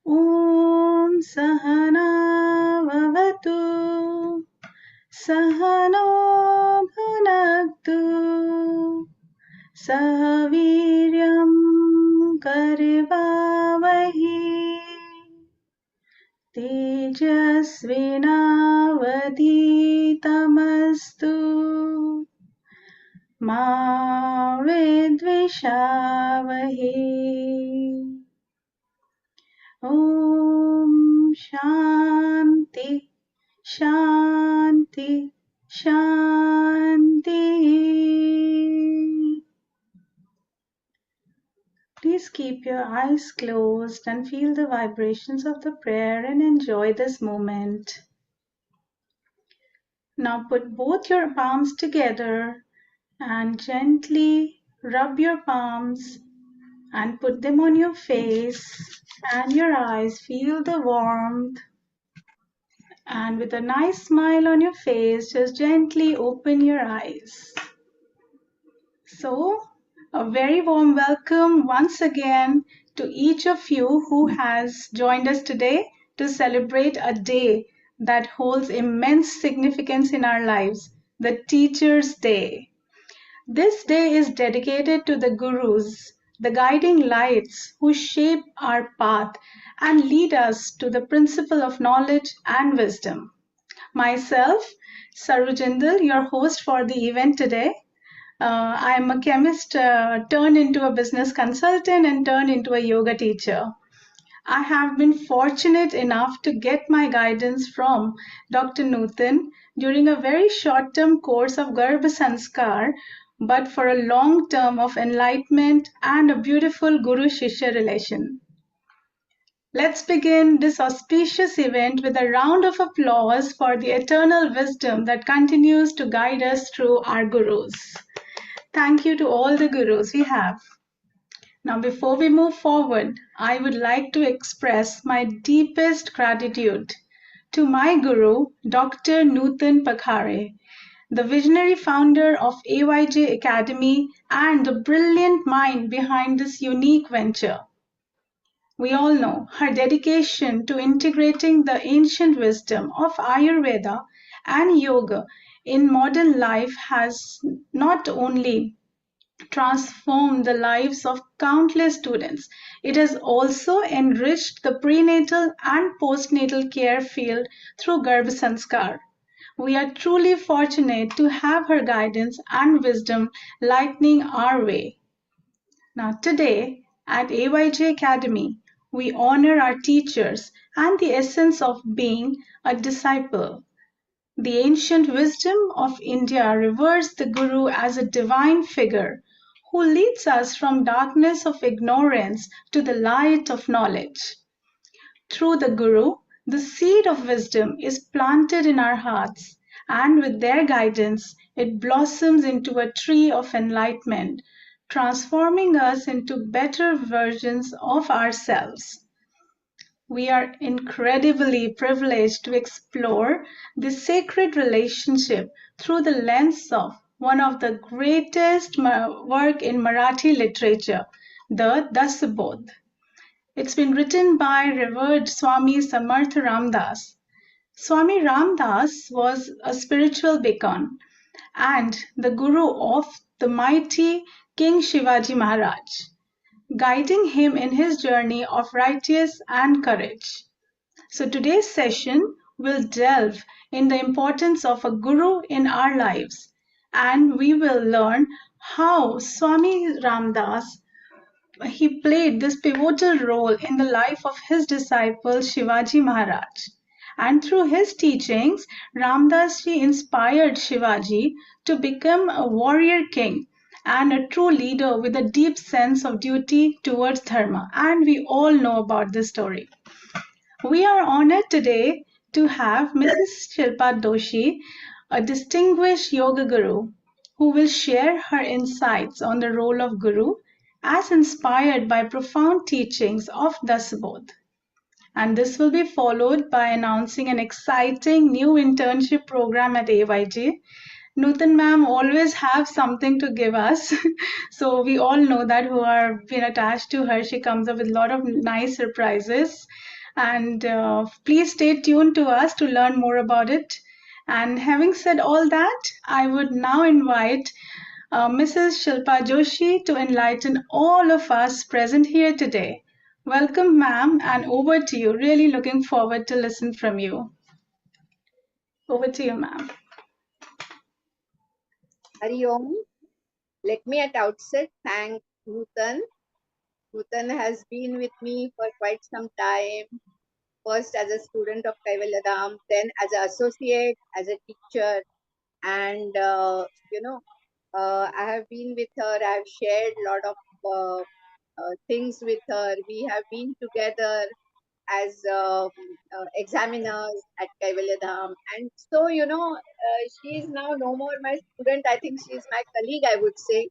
ॐ सहनाववतु सहनो भुनक्तु सह वीर्यं करवावहै तेजस्विनावधीतमस्तु मा विद्विषावहै ॐ शान्ति शान्ति शान्ति. Please keep your eyes closed and feel the vibrations of the prayer and enjoy this moment. Now put both your palms together and gently rub your palms and put them on your face and your eyes. Feel the warmth. And with a nice smile on your face, just gently open your eyes. So, a very warm welcome once again to each of you who has joined us today to celebrate a day that holds immense significance in our lives, the Teacher's Day. This day is dedicated to the Gurus, the guiding lights who shape our path and lead us to the principle of knowledge and wisdom. Myself, Saru Jindal, your host for the event today. I am a chemist turned into a business consultant and turned into a yoga teacher. I have been fortunate enough to get my guidance from Dr. Nutan during a very short term course of Garbha Sanskar, but for a long term of enlightenment and a beautiful Guru Shishya relation. Let's begin this auspicious event with a round of applause for the eternal wisdom that continues to guide us through our Gurus. Thank you to all the Gurus we have. Now, before we move forward, I would like to express my deepest gratitude to my Guru, Dr. Nutan Pakhare, the visionary founder of AYJ Academy and the brilliant mind behind this unique venture. We all know her dedication to integrating the ancient wisdom of Ayurveda and yoga in modern life has not only transformed the lives of countless students, it has also enriched the prenatal and postnatal care field through Garbha Sanskar. We are truly fortunate to have her guidance and wisdom lightening our way. Now, today at AYJ Academy, we honor our teachers and the essence of being a disciple. The ancient wisdom of India reveres the Guru as a divine figure who leads us from darkness of ignorance to the light of knowledge. Through the Guru, the seed of wisdom is planted in our hearts, and with their guidance, it blossoms into a tree of enlightenment, transforming us into better versions of ourselves. We are incredibly privileged to explore this sacred relationship through the lens of one of the greatest work in Marathi literature, the Dasabodh. It's been written by revered Swami Samarth Ramdas. Swami Ramdas was a spiritual beacon and the guru of the mighty King Shivaji Maharaj, guiding him in his journey of righteousness and courage. So today's session will delve in the importance of a guru in our lives, and we will learn how Swami Ramdas he played this pivotal role in the life of his disciple Shivaji Maharaj. And through his teachings, Ramdas ji inspired Shivaji to become a warrior king and a true leader with a deep sense of duty towards dharma. And we all know about this story. We are honored today to have Mrs. Shilpa Doshi, a distinguished yoga guru, who will share her insights on the role of guru as inspired by profound teachings of Dasabodh. And this will be followed by announcing an exciting new internship program at AYJ. Nutan ma'am always have something to give us. So we all know that who are been attached to her, she comes up with a lot of nice surprises. And please stay tuned to us to learn more about it. And having said all that, I would now invite Mrs. Shilpa Joshi to enlighten all of us present here today. Welcome, ma'am, and over to you. Really looking forward to listen from you. Over to you, ma'am. Hari Om. Let me at outset thank Nutan. Nutan has been with me for quite some time. First as a student of Kaivalyadham, then as an associate, as a teacher, and I have been with her. I have shared a lot of things with her. We have been together as examiners at Kaivalyadham, and so she is now no more my student. I think she is my colleague, I would say.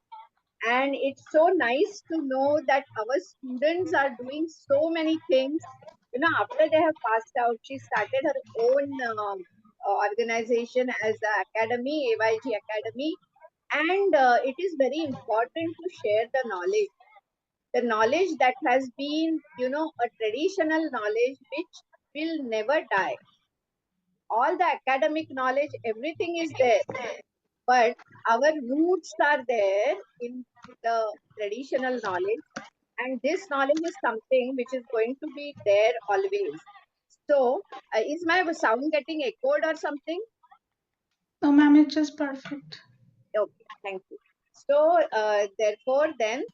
And it's so nice to know that our students are doing so many things. After they have passed out, she started her own organization as the academy, AYG Academy. And it is very important to share the knowledge that has been, a traditional knowledge which will never die. All the academic knowledge, everything is there, but our roots are there in the traditional knowledge, and this knowledge is something which is going to be there always. So is my sound getting echoed or something? No, ma'am, it's just perfect. Okay, thank you. So therefore then,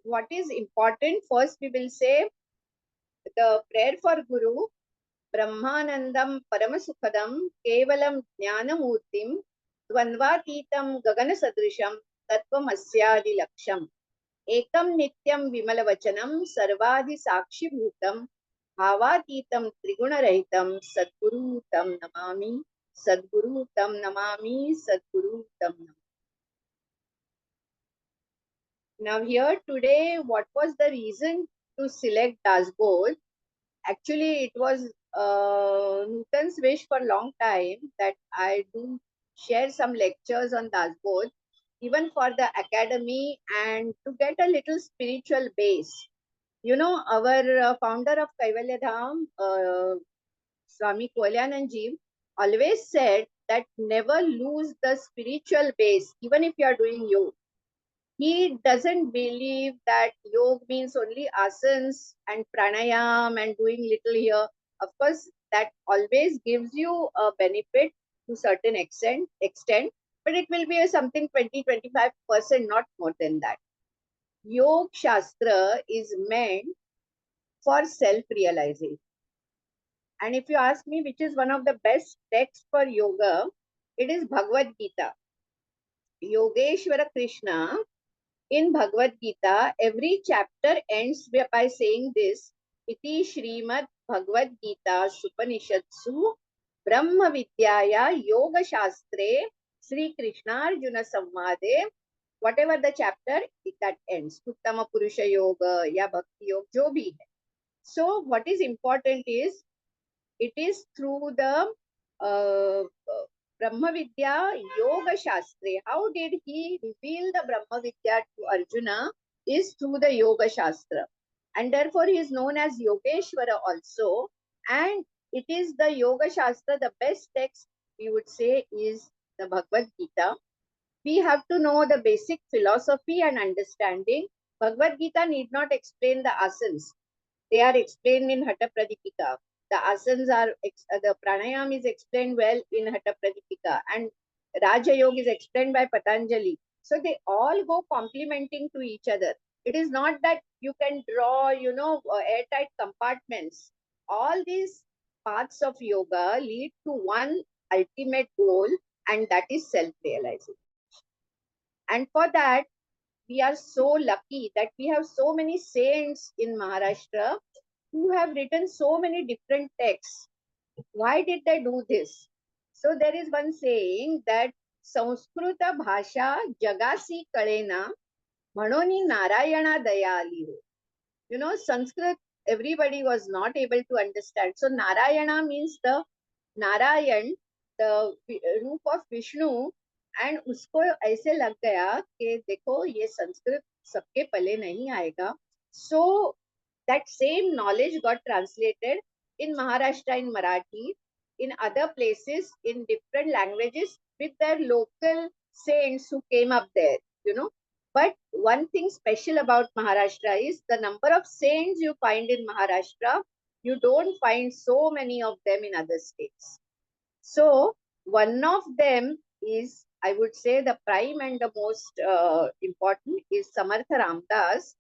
what is important, first we will say the prayer for Guru. Brahmanandam Paramasukhadam Kevalam Jnanamurtim Dvandvatītam Gaganasadrisham Tattvamasyaadi Laksham Ekam Nityam Vimalavachanam Sarvadi Sakshibhutam Bhavatītam Triguna-rahitam Sadguru Tam Namami Sadguru Tam Namami Sadguru Tam Namami. Now here today, what was the reason to select Dasbodh? Actually, it was Nutan's wish for a long time that I do share some lectures on Dasbodh, even for the academy, and to get a little spiritual base. Our founder of Kaivalyadham, Swami Kalyananji, always said that never lose the spiritual base, even if you are doing yoga. He doesn't believe that yoga means only asanas and pranayam and doing little here. Of course, that always gives you a benefit to certain extent, but it will be something 20-25%, not more than that. Yoga Shastra is meant for self-realization. And if you ask me which is one of the best texts for yoga, it is Bhagavad Gita. Yogeshwara Krishna, in Bhagavad Gita, every chapter ends by saying this: Iti Srimad Bhagavad Gita Supanishatsu Brahma Vidyaya Yoga Shastre Sri Krishna Arjuna Samvade. Whatever the chapter, that ends. Uttama Purusha Yoga, ya Bhakti Yoga, jo bhi hai. So, what is important is, it is through the Brahma Vidya Yoga Shastra. How did he reveal the Brahma Vidya to Arjuna? Is through the Yoga Shastra. And therefore he is known as Yogeshwara also. And it is the Yoga Shastra, the best text we would say is the Bhagavad Gita. We have to know the basic philosophy and understanding. Bhagavad Gita need not explain the asanas. They are explained in Hatha Pradipika. The asanas are, the pranayam is explained well in Hatha Pradipika, and Raja Yoga is explained by Patanjali. So they all go complementing to each other. It is not that you can draw, airtight compartments. All these paths of yoga lead to one ultimate goal, and that is self-realization. And for that, we are so lucky that we have so many saints in Maharashtra who have written so many different texts. Why did they do this? So there is one saying that Sanskrita Bhasha Jagasi Kalena Manoni Narayana Dayali. Sanskrit, everybody was not able to understand. So Narayana means the Narayan, the root of Vishnu, and उसको ऐसे लग गया कि देखो ये संस्कृत सबके पले नहीं आएगा. सो that same knowledge got translated in Maharashtra in Marathi, in other places in different languages with their local saints who came up there, you know. But one thing special about Maharashtra is the number of saints you find in Maharashtra, you don't find so many of them in other states. So one of them is, I would say, the prime and the most important is Samartha Ramdas.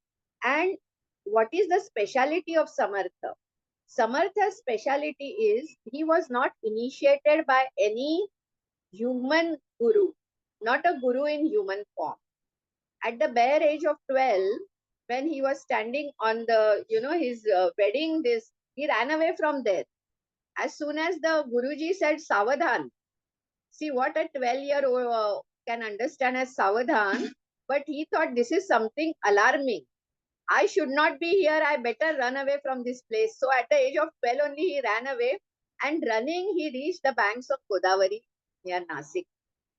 And what is the speciality of Samartha? Samartha's speciality is he was not initiated by any human guru, not a guru in human form. At the bare age of 12, when he was standing on the, his wedding, he ran away from there. As soon as the Guruji said Savadhan, see what a 12-year-old can understand as Savadhan, but he thought this is something alarming. I should not be here. I better run away from this place. So at the age of 12 only he ran away, and running he reached the banks of Godavari near Nasik,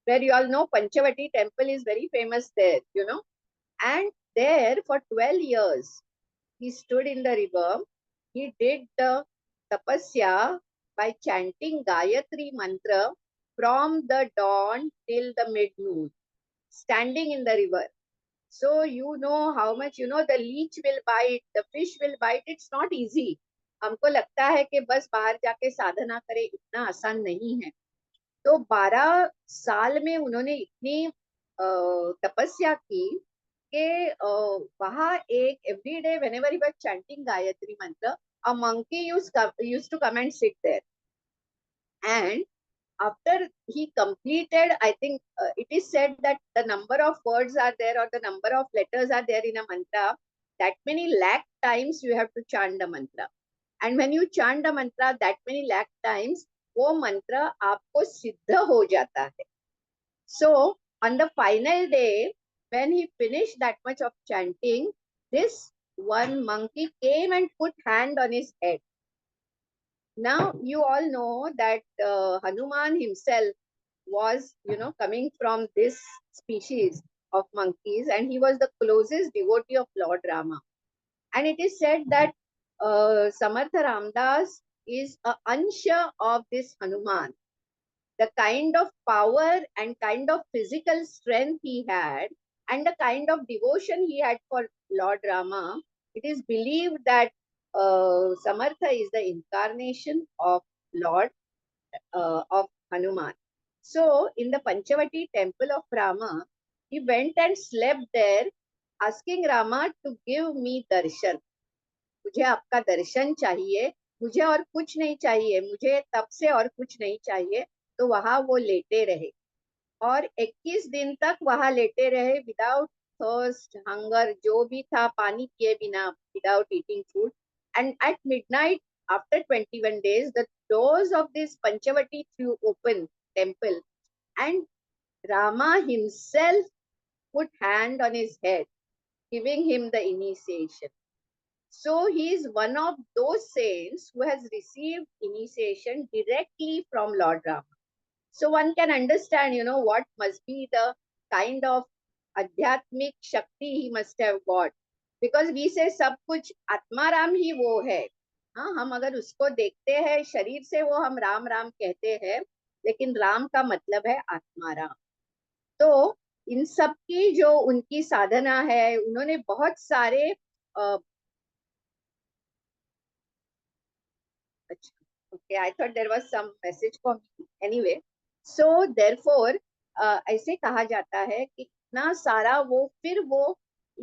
where you all know Panchavati temple is very famous there, And there for 12 years he stood in the river. He did the tapasya by chanting Gayatri mantra from the dawn till the mid-noon, standing in the river. So you know how much, the leech will bite, the fish will bite. It's not easy. हमको लगता है कि बस बाहर जाके साधना करे, इतना आसान नहीं है. तो 12 साल में उन्होंने इतनी तपस्या की कि वहाँ एक every day whenever he was chanting Gayatri mantra, a monkey used to come and sit there. And after he completed, I think it is said that the number of words are there or the number of letters are there in a mantra, that many lakh times you have to chant the mantra. And when you chant the mantra that many lakh times, वो mantra आपको सिद्ध हो जाता है. So on the final day, when he finished that much of chanting, this one monkey came and put hand on his head. Now you all know that Hanuman himself was, coming from this species of monkeys, and he was the closest devotee of Lord Rama. And it is said that Samartha Ramdas is a ansha of this Hanuman. The kind of power and kind of physical strength he had, and the kind of devotion he had for Lord Rama, it is believed that Samartha is the incarnation of Lord of Hanuman. So in the Panchavati temple of Rama, he went and slept there, asking Rama to give me darshan. मुझे आपका दर्शन चाहिए, मुझे और कुछ नहीं चाहिए, मुझे तब से और कुछ नहीं चाहिए. तो वहां वो लेटे रहे और 21 दिन तक वहां लेटे रहे, विदाउट थर्स्ट, हंगर, जो भी था पानी पिए बिना, without eating food. And at midnight, after 21 days, the doors of this Panchavati flew open temple, and Rama himself put hand on his head, giving him the initiation. So he is one of those saints who has received initiation directly from Lord Rama. So one can understand, what must be the kind of adhyatmic shakti he must have got. Because we say सब कुछ आत्माराम ही वो है. हाँ, हम अगर उसको देखते हैं शरीर से, वो हम राम राम कहते हैं, लेकिन राम का मतलब है आत्माराम. तो इन सब की जो उनकी साधना है, उन्होंने बहुत सारे okay, I thought there was some message for me. Anyway, so therefore ऐसे कहा जाता है कि इतना सारा वो, फिर वो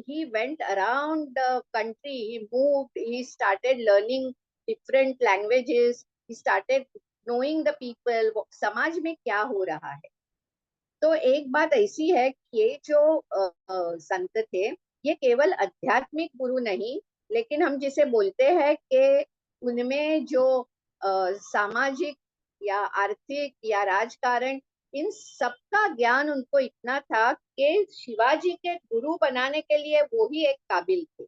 he went around the country, he moved, he started learning different languages, he started knowing the people, समाज में क्या हो रहा है. तो एक बात ऐसी है कि ये जो संत थे, ये केवल आध्यात्मिक गुरु नहीं, लेकिन हम जिसे बोलते हैं कि उनमें जो सामाजिक या आर्थिक या राजकारण, इन सबका ज्ञान उनको इतना था कि शिवाजी के गुरु बनाने के लिए वो ही एक काबिल थे.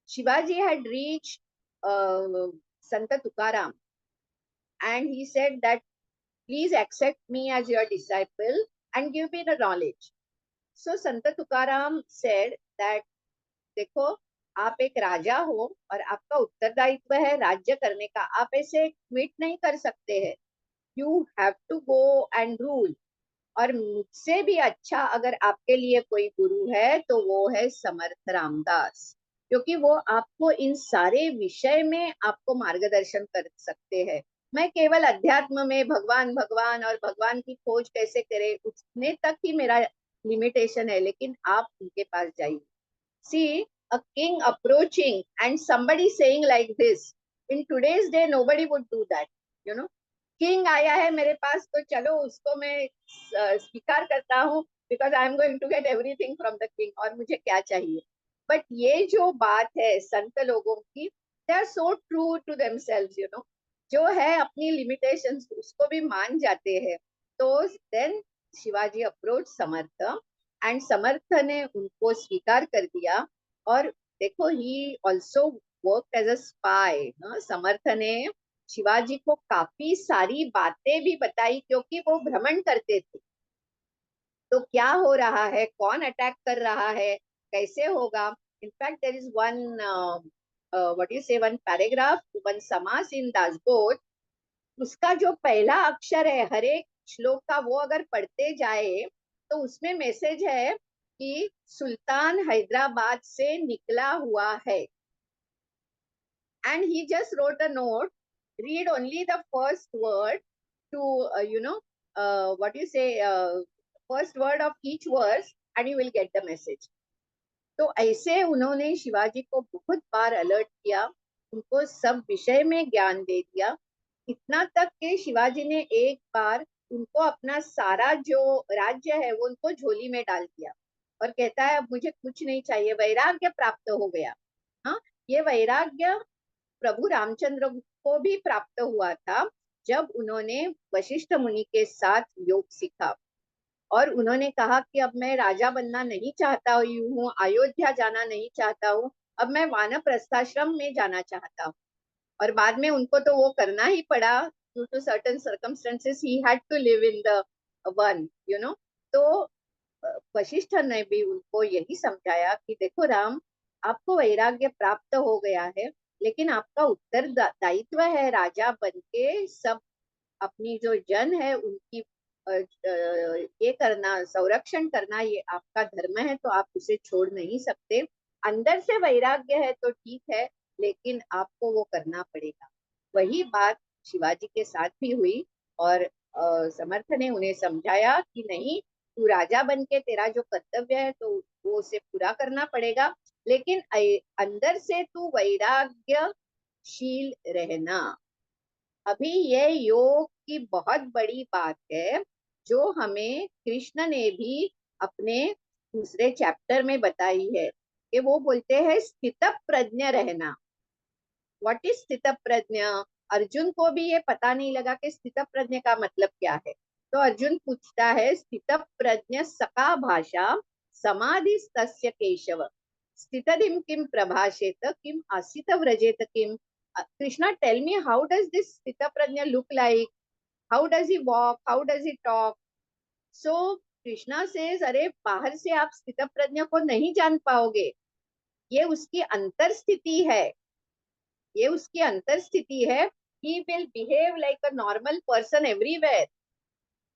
Shivaji had reached Sant Tukaram and he said that please accept me as your disciple. and give me the knowledge. So Sant Tukaram said that देखो, आप एक राजा हो और आपका उत्तरदायित्व है राज्य करने का, आप ऐसे क्विट नहीं कर सकते हैं, you have to go and rule. और मुझसे भी अच्छा अगर आपके लिए कोई गुरु है तो वो है समर्थ रामदास, क्योंकि वो आपको इन सारे विषय में आपको मार्गदर्शन कर सकते हैं। मैं केवल अध्यात्म में भगवान भगवान और भगवान की खोज कैसे करें उतने तक ही मेरा लिमिटेशन है, लेकिन आप उनके पास जाइए। See a king approaching and somebody saying like this. In today's day, nobody would do that. You know, king आया है मेरे पास तो चलो उसको मैं स्वीकार करता हूँ because I am going to get everything from the king और मुझे क्या चाहिए। But ये जो बात है संत लोगों की, they are so true to themselves, you know, जो है अपनी limitations उसको भी मान जाते हैं। तो then Shivaji approach Samarth and Samarth ने उनको स्वीकार कर दिया। और देखो he also work as a spy. Samarth ने शिवाजी को काफी सारी बातें भी बताई, क्योंकि वो भ्रमण करते थे तो क्या हो रहा है, कौन अटैक कर रहा है, कैसे होगा। In fact there is one what you say one paragraph, one समास इन दासबोध, उसका जो पहला अक्षर है हर एक श्लोक का, वो अगर पढ़ते जाए तो उसमें मैसेज है कि सुल्तान हैदराबाद से निकला हुआ है। And he just wrote a note, read only the first word to you know what you say first word of each verse and you will get the message. तो ऐसे उन्होंने शिवाजी को बहुत बार अलर्ट किया, उनको सब विषय में ज्ञान दे दिया, इतना तक कि शिवाजी ने एक बार उनको अपना सारा जो राज्य है वो उनको झोली में डाल दिया और कहता है अब मुझे कुछ नहीं चाहिए, वैराग्य प्राप्त हो गया। हाँ, ये वैराग्य प्रभु रामचंद्र को भी प्राप्त हुआ था जब उन्होंने वशिष्ठ मुनि के साथ योग सीखा और उन्होंने कहा कि अब मैं राजा बनना नहीं चाहता हूँ, अयोध्या जाना नहीं चाहता हूँ, अब मैं वानप्रस्थाश्रम में जाना चाहता हूँ। और बाद में उनको तो वो करना ही पड़ा, due to certain circumstances he had to live in the one, you know. तो वशिष्ठ ने भी उनको यही समझाया कि देखो राम, आपको वैराग्य प्राप्त हो गया है, लेकिन आपका उत्तरदायित्व है राजा बन के सब अपनी जो जन है उनकी ये करना, संरक्षण करना, ये आपका धर्म है, तो आप उसे छोड़ नहीं सकते। अंदर से वैराग्य है तो ठीक है, लेकिन आपको वो करना पड़ेगा। वही बात शिवाजी के साथ भी हुई और समर्थ ने उन्हें समझाया कि नहीं, तू राजा बन के तेरा जो कर्तव्य है तो वो उसे पूरा करना पड़ेगा, लेकिन अंदर से तू वैराग्यशील रहना। अभी ये योग की बहुत बड़ी बात है जो हमें कृष्ण ने भी अपने दूसरे चैप्टर में बताई है कि वो बोलते हैं स्थित प्रज्ञ रहना। व्हाट इज स्थित प्रज्ञ? अर्जुन को भी ये पता नहीं लगा कि स्थित प्रज्ञ का मतलब क्या है। तो अर्जुन पूछता है स्थित प्रज्ञ सका भाषा समाधि तस्य केशव स्थितधिम किम प्रभाषेत किम आसित व्रजेत किम। Krishna, tell me, how does this Sthita Prajna look like? How does he walk? How does he talk? So Krishna says, अरे बाहर से आप स्थित प्रज्ञा को नहीं जान पाओगे, ये उसकी अंतर स्थिति है, ये उसकी अंतर स्थिति है। He will behave like a normal person everywhere,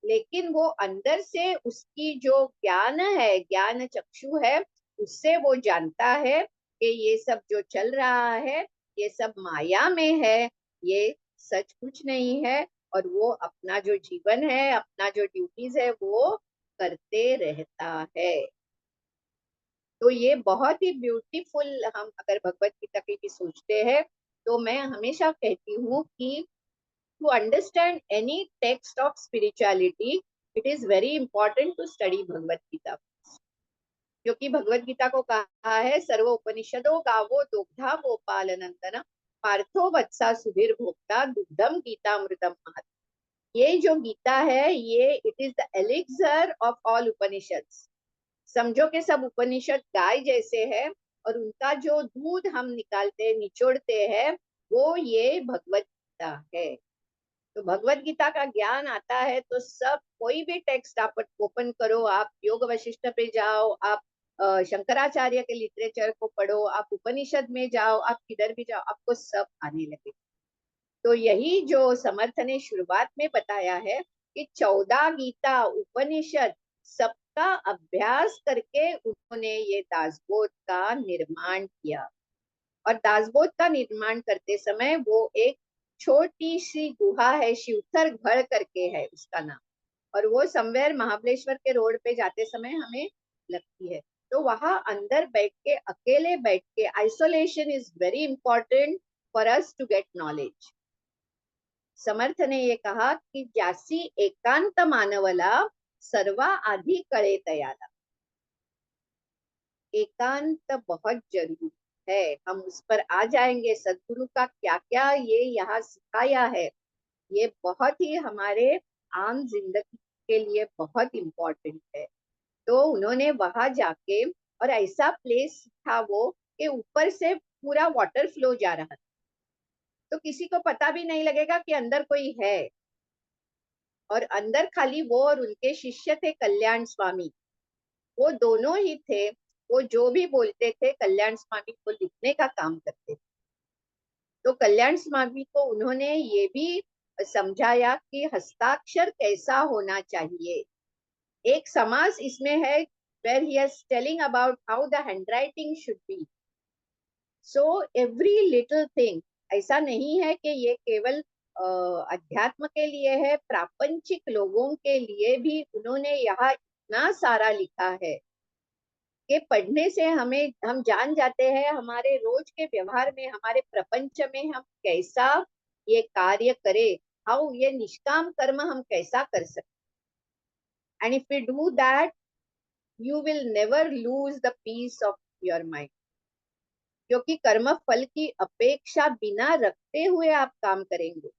लेकिन वो अंदर से उसकी जो ज्ञान है, ज्ञान चक्षु है, उससे वो जानता है कि ये सब जो चल रहा है ये सब माया में है, ये सच कुछ नहीं है। और वो अपना जो जीवन है, अपना जो ड्यूटीज है वो करते रहता है। तो ये बहुत ही ब्यूटीफुल, हम अगर भगवत गीता की भी सोचते हैं तो मैं हमेशा कहती हूँ कि to understand any text of spirituality, it is very important to study Bhagavad Gita, क्योंकि भगवत गीता को कहा है सर्व उपनिषदों गावो दुग्धा गोपाल नंदन पार्थो वत्सा सुधीर भोक्ता दुग्धम गीतामृतम महत्। ये जो गीता है ये it is the elixir of all Upanishads. समझो कि सब उपनिषद गाय जैसे है और उनका जो दूध हम निकालते निचोड़ते हैं वो ये भगवत गीता है। तो भगवत गीता का ज्ञान आता है तो सब कोई भी टेक्स्ट आप ओपन करो, आप योग वशिष्ठ पे जाओ, आप शंकराचार्य के लिटरेचर को पढ़ो, आप उपनिषद में जाओ, आप किधर भी जाओ, आपको सब आने लगे। तो यही जो समर्थ ने शुरुआत में बताया है कि 14 गीता उपनिषद सबका अभ्यास करके उन्होंने ये दासबोध का निर्माण किया। और दासबोध का निर्माण करते समय वो एक छोटी सी गुहा है, शिवथर गढ़ करके है उसका नाम, और वो समवेयर महाबलेश्वर के रोड पे जाते समय हमें लगती है। तो वहां अंदर बैठ के, अकेले बैठ के, isolation is very important for us to get knowledge. Samarth ने ये कहा की ज्यासी एकांत मानवला सर्वा आधी कळे तयाला। एकांत बहुत जरूरी है, हम उस पर आ जाएंगे। सदगुरु का क्या क्या ये यहाँ सिखाया है, ये बहुत ही हमारे आम जिंदगी के लिए बहुत इम्पोर्टेंट है। तो उन्होंने वहां जाके, और ऐसा प्लेस था वो कि ऊपर से पूरा वाटर फ्लो जा रहा था, तो किसी को पता भी नहीं लगेगा कि अंदर कोई है। और अंदर खाली वो और उनके शिष्य थे कल्याण स्वामी, वो दोनों ही थे। वो जो भी बोलते थे कल्याण स्वामी को लिखने का काम करते थे। तो कल्याण स्वामी को उन्होंने ये भी समझाया कि हस्ताक्षर कैसा होना चाहिए। एक समास इसमें है where he is telling about how the handwriting should be. So every little thing, ऐसा नहीं है कि ये केवल अध्यात्म के लिए है, प्रापंचिक लोगों के लिए भी उन्होंने यहाँ इतना सारा लिखा है कि पढ़ने से हम जान जाते हैं हमारे रोज के व्यवहार में, हमारे प्रपंच में हम कैसा ये कार्य करें, हाउ ये निष्काम कर्म हम कैसा कर सकते। And if we do that you will never lose the peace of your mind, क्योंकि कर्म फल की अपेक्षा बिना रखते हुए आप काम करेंगे।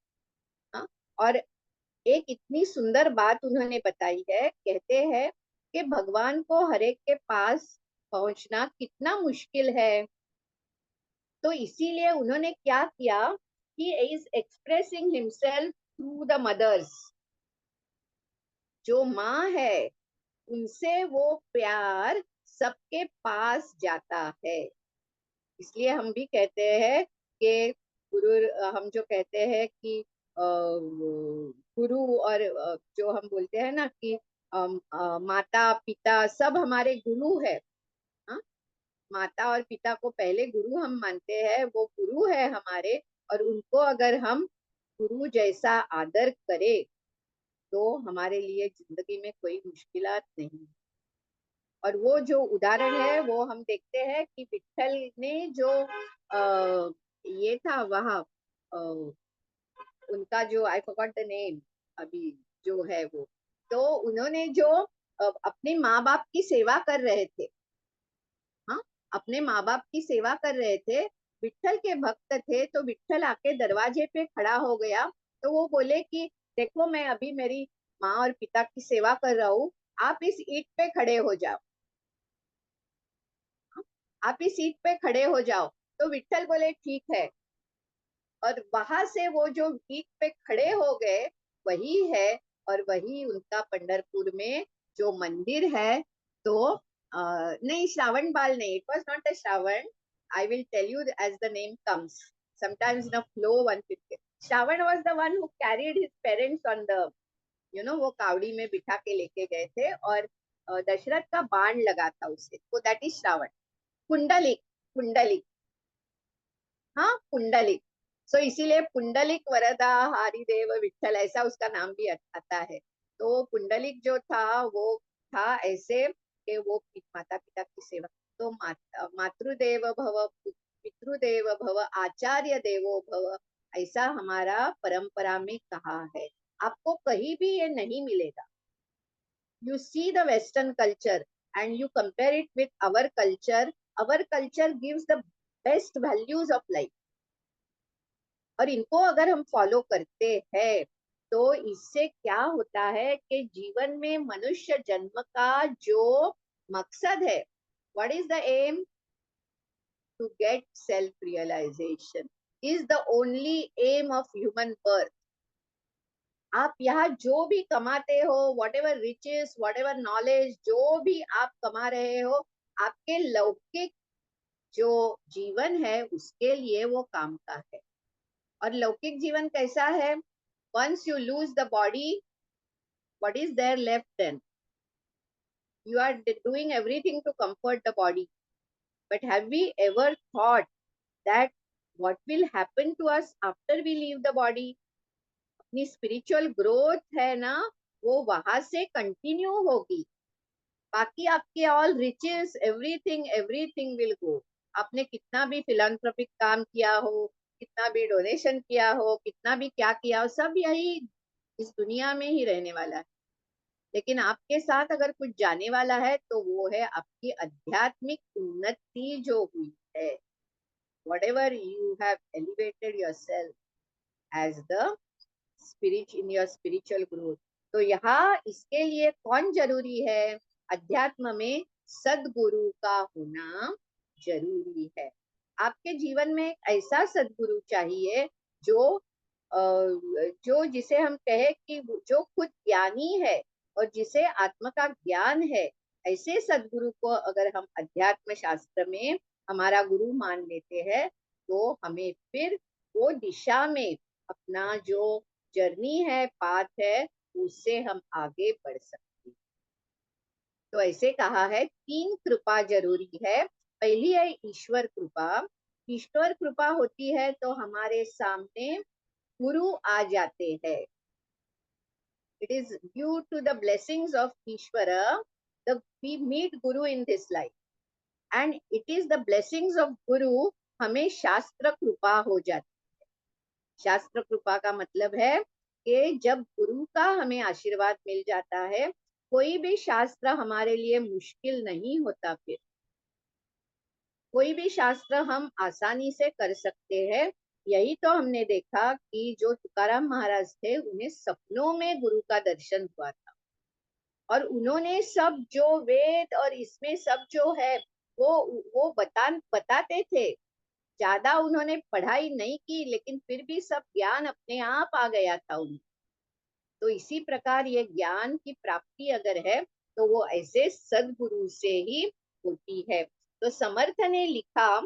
हाँ? और एक इतनी सुंदर बात उन्होंने बताई है, कहते हैं कि भगवान को हर एक के पास पहुंचना कितना मुश्किल है। तो इसीलिए उन्होंने क्या किया, he is expressing himself through the mothers। जो माँ है उनसे वो प्यार सबके पास जाता है। इसलिए हम भी कहते हैं कि गुरु, हम जो कहते हैं कि गुरु, और जो हम बोलते हैं ना कि माता पिता सब हमारे गुरु है। हाँ? माता और पिता को पहले गुरु हम मानते हैं, वो गुरु है हमारे, और उनको अगर हम गुरु जैसा आदर करें तो हमारे लिए जिंदगी में कोई मुश्किलात नहीं। और वो जो उदाहरण है वो हम देखते हैं कि विठल ने जो ये था वहाँ, उनका जो आई फॉरगॉट द नेम अभी जो है वो, तो उन्होंने जो अपने माँ बाप की सेवा कर रहे थे, हाँ, अपने माँ बाप की सेवा कर रहे थे, विठल के भक्त थे, तो विठल आके दरवाजे पे खड़ा हो गया। तो वो बोले कि देखो मैं अभी मेरी माँ और पिता की सेवा कर रहा हूँ, आप इस ईंट पे खड़े हो जाओ, आप इस सीट पे खड़े हो जाओ। तो विठल बोले ठीक है। और वहां से वो जो सीट पे खड़े हो गए वही है, और वही उनका पंढरपुर में जो मंदिर है। तो नहीं, श्रावण बाल नहीं, it was not a Shravan. I will tell you as the name comes, sometimes in a flow one fifty. Shravan was the one who carried his parents on the, वो कावड़ी में बिठा के लेके गए थे, और दशरथ का बाण लगा था उससे, तो दैट इज श्रावण। पुंडलिक, पुंडलिक, हाँ पुंडलिक। सो इसीलिए पुंडलिक वरदा हरिदेव विठल ऐसा उसका नाम भी आता है। तो पुंडलिक जो था वो था ऐसे कि वो माता पिता की सेवा। तो मातृदेव भव, पितृदेव भव, आचार्य देवो भव, ऐसा हमारा परंपरा में कहा है। आपको कहीं भी ये नहीं मिलेगा। You see the Western culture and you compare it with our culture. Our culture gives the best values of life. और इनको अगर हम फॉलो करते हैं तो इससे क्या होता है कि जीवन में मनुष्य जन्म का जो मकसद है, what is the aim, to get self realization is the only aim of human birth. आप यहाँ जो भी कमाते हो, whatever riches, whatever knowledge, जो भी आप कमा रहे हो, आपके लौकिक जो जीवन है उसके लिए वो काम का है। और लौकिक जीवन कैसा है? Once you lose the body, what is there left then? You are doing everything to comfort the body. But have we ever thought that what will happen to us after we leave the body? अपनी spiritual growth है ना, वो वहां से continue होगी। बाकी आपके all riches, everything everything will go. आपने कितना भी फिलैंथ्रोपिक काम किया हो, कितना भी डोनेशन किया हो, कितना भी क्या किया हो, सब यही इस दुनिया में ही रहने वाला है। लेकिन आपके साथ अगर कुछ जाने वाला है तो वो है आपकी आध्यात्मिक उन्नति जो हुई है। whatever you have elevated yourself as the spirit in your spiritual growth। तो यहाँ इसके लिए कौन जरूरी है? अध्यात्म में सदगुरु का होना जरूरी है। आपके जीवन में एक ऐसा सदगुरु चाहिए जो जो जिसे हम कहे कि जो खुद ज्ञानी है और जिसे आत्मा का ज्ञान है। ऐसे सदगुरु को अगर हम अध्यात्म शास्त्र में हमारा गुरु मान लेते हैं तो हमें फिर वो दिशा में अपना जो जर्नी है, पाथ है, उससे हम आगे बढ़ सकते हैं। तो ऐसे कहा है 3 कृपा जरूरी है। पहली है ईश्वर कृपा। ईश्वर कृपा होती है तो हमारे सामने गुरु आ जाते हैं। It is due to the blessings of Ishvara that we meet Guru in this life, and it is the blessings of Guru हमें शास्त्र कृपा हो जाती है। शास्त्र कृपा का मतलब है कि जब गुरु का हमें आशीर्वाद मिल जाता है, कोई भी शास्त्र हमारे लिए मुश्किल नहीं होता। फिर कोई भी शास्त्र हम आसानी से कर सकते हैं। यही तो हमने देखा कि जो तुकाराम महाराज थे, उन्हें सपनों में गुरु का दर्शन हुआ था और उन्होंने सब जो वेद और इसमें सब जो है वो बताते थे। ज्यादा उन्होंने पढ़ाई नहीं की, लेकिन फिर भी सब ज्ञान अपने आप आ गया था उन्हें। तो इसी प्रकार ये ज्ञान की प्राप्ति अगर है तो वो ऐसे सदगुरु से ही होती है। तो समर्थ ने लिखा,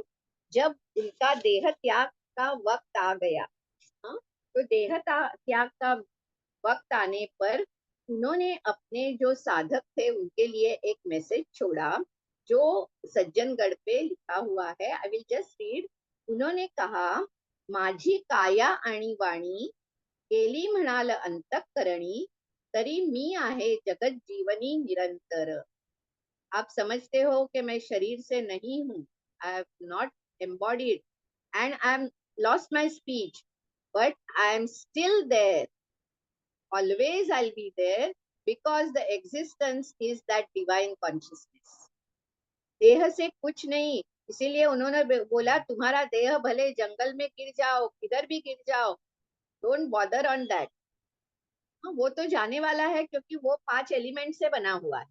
जब उनका देह त्याग का वक्त आ गया, हाँ, तो देह त्याग का वक्त आने पर उन्होंने अपने जो साधक थे उनके लिए एक मैसेज छोड़ा जो सज्जनगढ़ पे लिखा हुआ है। I will just read. उन्होंने कहा, माझी काया आणि वाणी गेली म्हणाल अंतःकरणी, तरी मी आहे जगत जीवनी निरंतर। आप समझते हो कि मैं शरीर से नहीं हूँ, I have not embodied and I'm lost my speech, but I am still there. Always I'll be there because the existence is that divine consciousness। देह से कुछ नहीं, इसीलिए उन्होंने बोला तुम्हारा देह भले जंगल में गिर जाओ, किधर भी गिर जाओ, डोंट बॉदर ऑन दैट। वो तो जाने वाला है क्योंकि वो 5 एलिमेंट से बना हुआ है।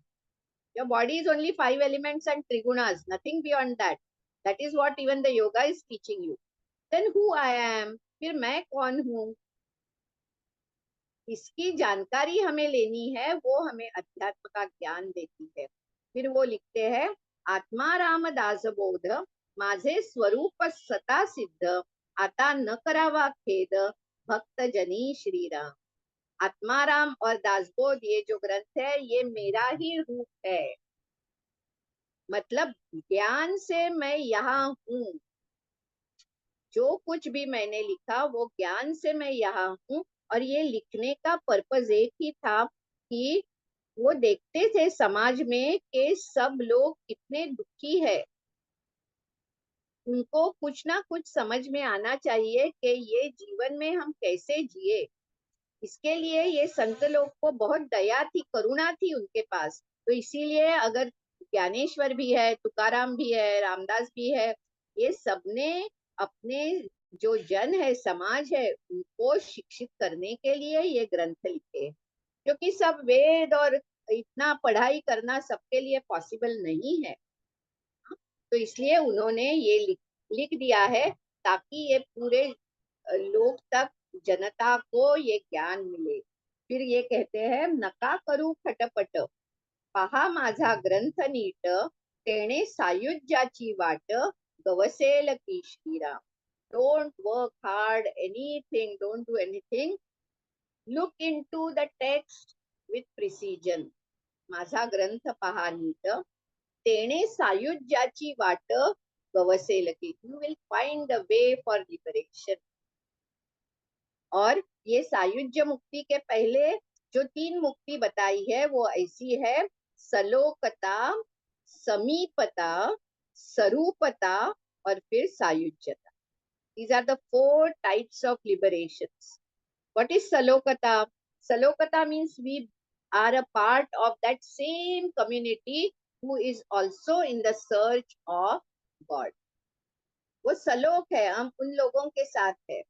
Your body is only 5 elements and त्रिगुणास, nothing beyond that. That is what even the yoga is teaching you. Then who I am, फिर मैं कौन हूँ, इसकी जानकारी हमें लेनी है, वो हमें अध्यात्म का ज्ञान देती है। फिर वो लिखते हैं, आत्मा राम दास बोध, माझे स्वरूप सता सिद्ध, आता न करावा खेद, भक्त जनी श्रीराम। आत्माराम और दासबोध ये जो ग्रंथ है ये मेरा ही रूप है। मतलब ज्ञान से मैं यहाँ हूँ। जो कुछ भी मैंने लिखा वो ज्ञान से मैं यहाँ हूँ। और ये लिखने का पर्पज एक ही था कि वो देखते थे समाज में कि सब लोग कितने दुखी है, उनको कुछ ना कुछ समझ में आना चाहिए कि ये जीवन में हम कैसे जिए। इसके लिए ये संत लोग को बहुत दया थी, करुणा थी उनके पास। तो इसीलिए अगर ज्ञानेश्वर भी है, तुकाराम भी है, रामदास भी है, ये सबने अपने जो जन है, समाज है, उनको शिक्षित करने के लिए ये ग्रंथ लिखे। क्योंकि सब वेद और इतना पढ़ाई करना सबके लिए पॉसिबल नहीं है, तो इसलिए उन्होंने ये लिख दिया है ताकि ये पूरे लोग तक, जनता को ये ज्ञान मिले। फिर ये कहते हैं, नका करू खटपट, पहा माझा ग्रंथ नीट, तेणे सायुज्याची वाट, गवसेल की Shriram. Don't work hard, anything, don't do anything. Look into the text with precision. माझा ग्रंथ पहा नीट, तेणे सायुज्याची वाट, गवसेल की. You will find the way for liberation. और ये सायुज्य मुक्ति के पहले जो 3 मुक्ति बताई है वो ऐसी है, सलोकता, समीपता, सरूपता और फिर सायुज्यता. These are the 4 types of liberations. What is Salokata? Salokata means we are a part of that same community who is also in the search of God. वो सलोक है, हम उन लोगों के साथ है.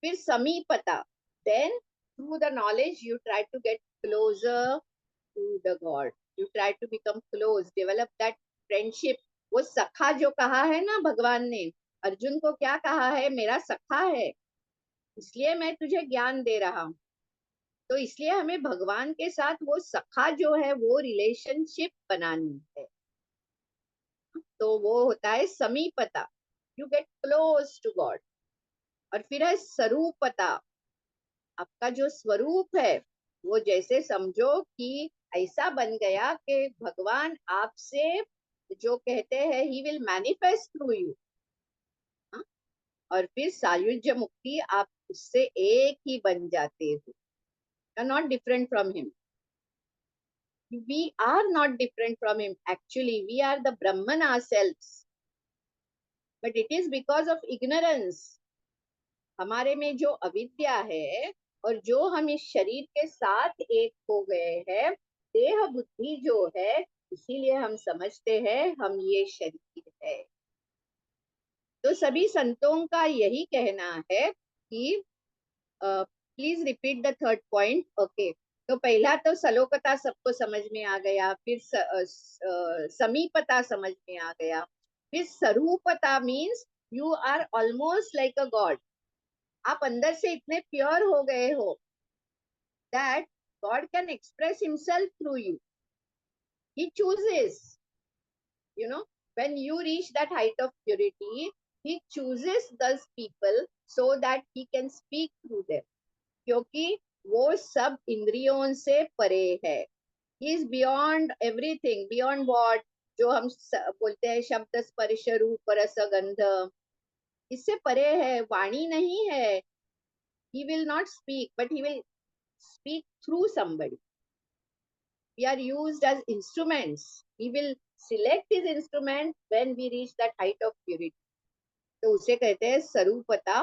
फिर समीपता, then through the knowledge you try to get closer to the God. You try to become close, develop that friendship. वो सखा जो कहा है ना भगवान ने, अर्जुन को क्या कहा है, मेरा सखा है, इसलिए मैं तुझे ज्ञान दे रहा हूँ. तो इसलिए हमें भगवान के साथ वो सखा जो है वो रिलेशनशिप बनानी है. तो वो होता है समीपता, you get close to God. और फिर है स्वरूपता, आपका जो स्वरूप है वो जैसे समझो कि ऐसा बन गया कि भगवान आपसे जो कहते हैं he will manifest through you. और फिर सायुज्य मुक्ति, आप उससे एक ही बन जाते हो. You are not different from him. We are not different from him. Actually, we are the Brahman ourselves. But it is because of ignorance. हमारे में जो अविद्या है और जो हम इस शरीर के साथ एक हो गए हैं, देह बुद्धि जो है, इसीलिए हम समझते हैं हम ये शरीर है. तो सभी संतों का यही कहना है कि please repeat the third point. Okay, तो पहला तो सलोकता सबको समझ में आ गया, फिर समीपता समझ में आ गया, फिर स्वरूपता means you are almost like a God. आप अंदर से इतने प्योर हो गए हो that God can express himself through you. He chooses, you know, when you reach that height of purity, he chooses those people so that he can speak through them. क्योंकि वो सब इंद्रियों से परे है. He is beyond everything. Beyond what? जो हम बोलते हैं शब्द स्पर्श रूप रस गंध, इससे परे है. वाणी नहीं है. He will not speak, but he will speak through somebody. We are used as instruments. He will select his instrument when we reach that height of purity. तो उसे कहते हैं स्वरूपता,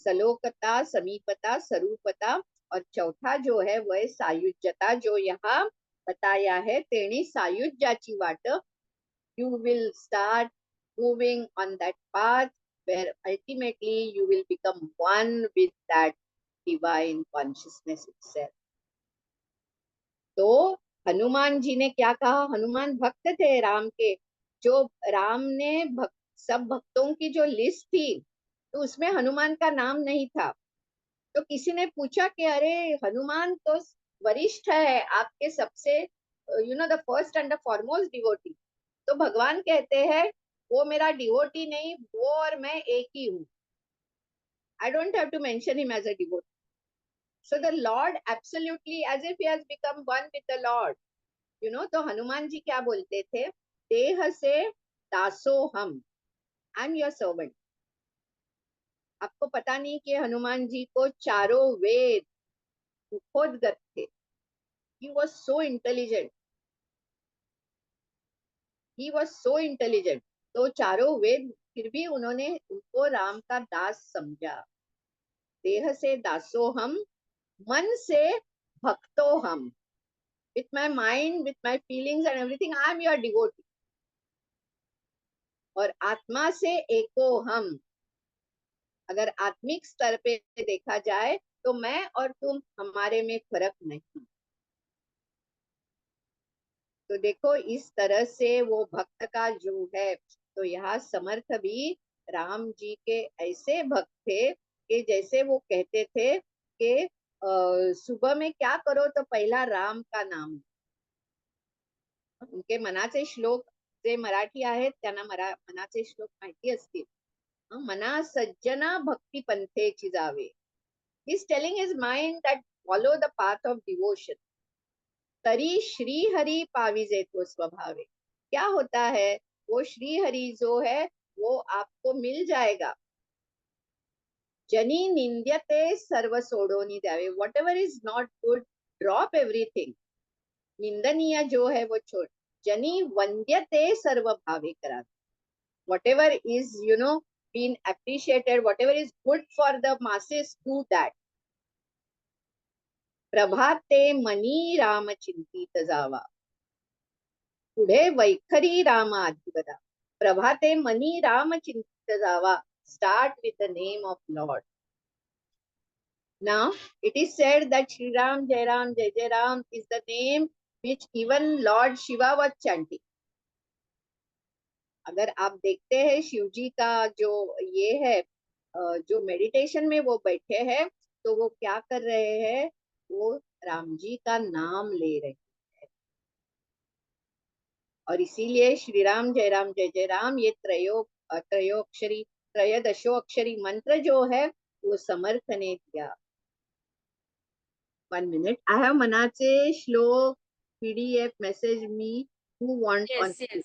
सलोकता, समीपता, स्वरूपता. और चौथा जो है वह सायुज्यता, जो यहाँ बताया है, तेणी सायुज्याची वाट. You will start moving on that path where ultimately you will become one with that divine consciousness itself. तो हनुमान जी ने क्या कहा, हनुमान भक्त थे राम के. जो राम ने सब भक्तों की जो लिस्ट थी, तो उसमें हनुमान का नाम नहीं था. तो किसी ने पूछा कि अरे हनुमान तो वरिष्ठ है आपके सबसे, you know, the first and the foremost devotee. तो भगवान कहते हैं वो मेरा डिवोटी नहीं, वो और मैं एक ही हूँ. I don't have to mention him as a devotee. So the Lord absolutely as if he has become one with the Lord. You know, तो हनुमान जी क्या बोलते थे, देह से दासो हम, आई एम योर सर्वेंट. आपको पता नहीं कि हनुमान जी को चारों वेद उपोद्गत थे. He was so intelligent. He was so intelligent. तो चारों वेद फिर भी उन्होंने उनको राम का दास समझा. देह से दासो हम, मन से भक्तो हम. With my mind, with my feelings and everything, I am your devotee. और आत्मा से एको हम. अगर आत्मिक स्तर पे देखा जाए तो मैं और तुम, हमारे में फर्क नहीं. तो देखो इस तरह से वो भक्त का जो है, तो यहाँ समर्थ भी राम जी के ऐसे भक्त थे कि जैसे वो कहते थे कि सुबह में क्या करो तो पहिला राम का नाम. उनके मनाचे श्लोक जे मराठी आहेत त्यांना मनाचे श्लोक माहिती असतील. मना सज्जना भक्ती पंथेची जावे. He's telling his mind that follow the path of devotion. तरी श्री हरि पाविजे तो स्वभावे. क्या होता है, वो श्री हरि जो है वो आपको मिल जाएगा. जनी निंद्यते सर्व सोडोनी द्यावे. What ever is not good, drop everything. निंदनीय जो है वो छोड़. जनी वंद्यते सर्व भावे करावे. Whatever is, being appreciated, whatever is good for the masses, do that. प्रभाते मनी राम चिंतित जावा. पुढे वैखरी राम आधिपदा. प्रभाते मनी राम चिंतित जावा. Start with the name of Lord. Now, it is said that Shri Ram, Jai Ram, Jai Jai Ram is the name which even Lord Shiva was chanting. अगर आप देखते हैं शिव जी का जो ये है, जो मेडिटेशन में वो बैठे हैं, तो वो क्या कर रहे हैं, वो राम जी का नाम ले रहे हैं. और इसीलिए श्री राम जय राम जय जय राम ये त्रयोदशो अक्षरी मंत्र जो है वो समर्थ ने दिया. 1 minute. I have Manache श्लोक PDF message me who want on. Yes.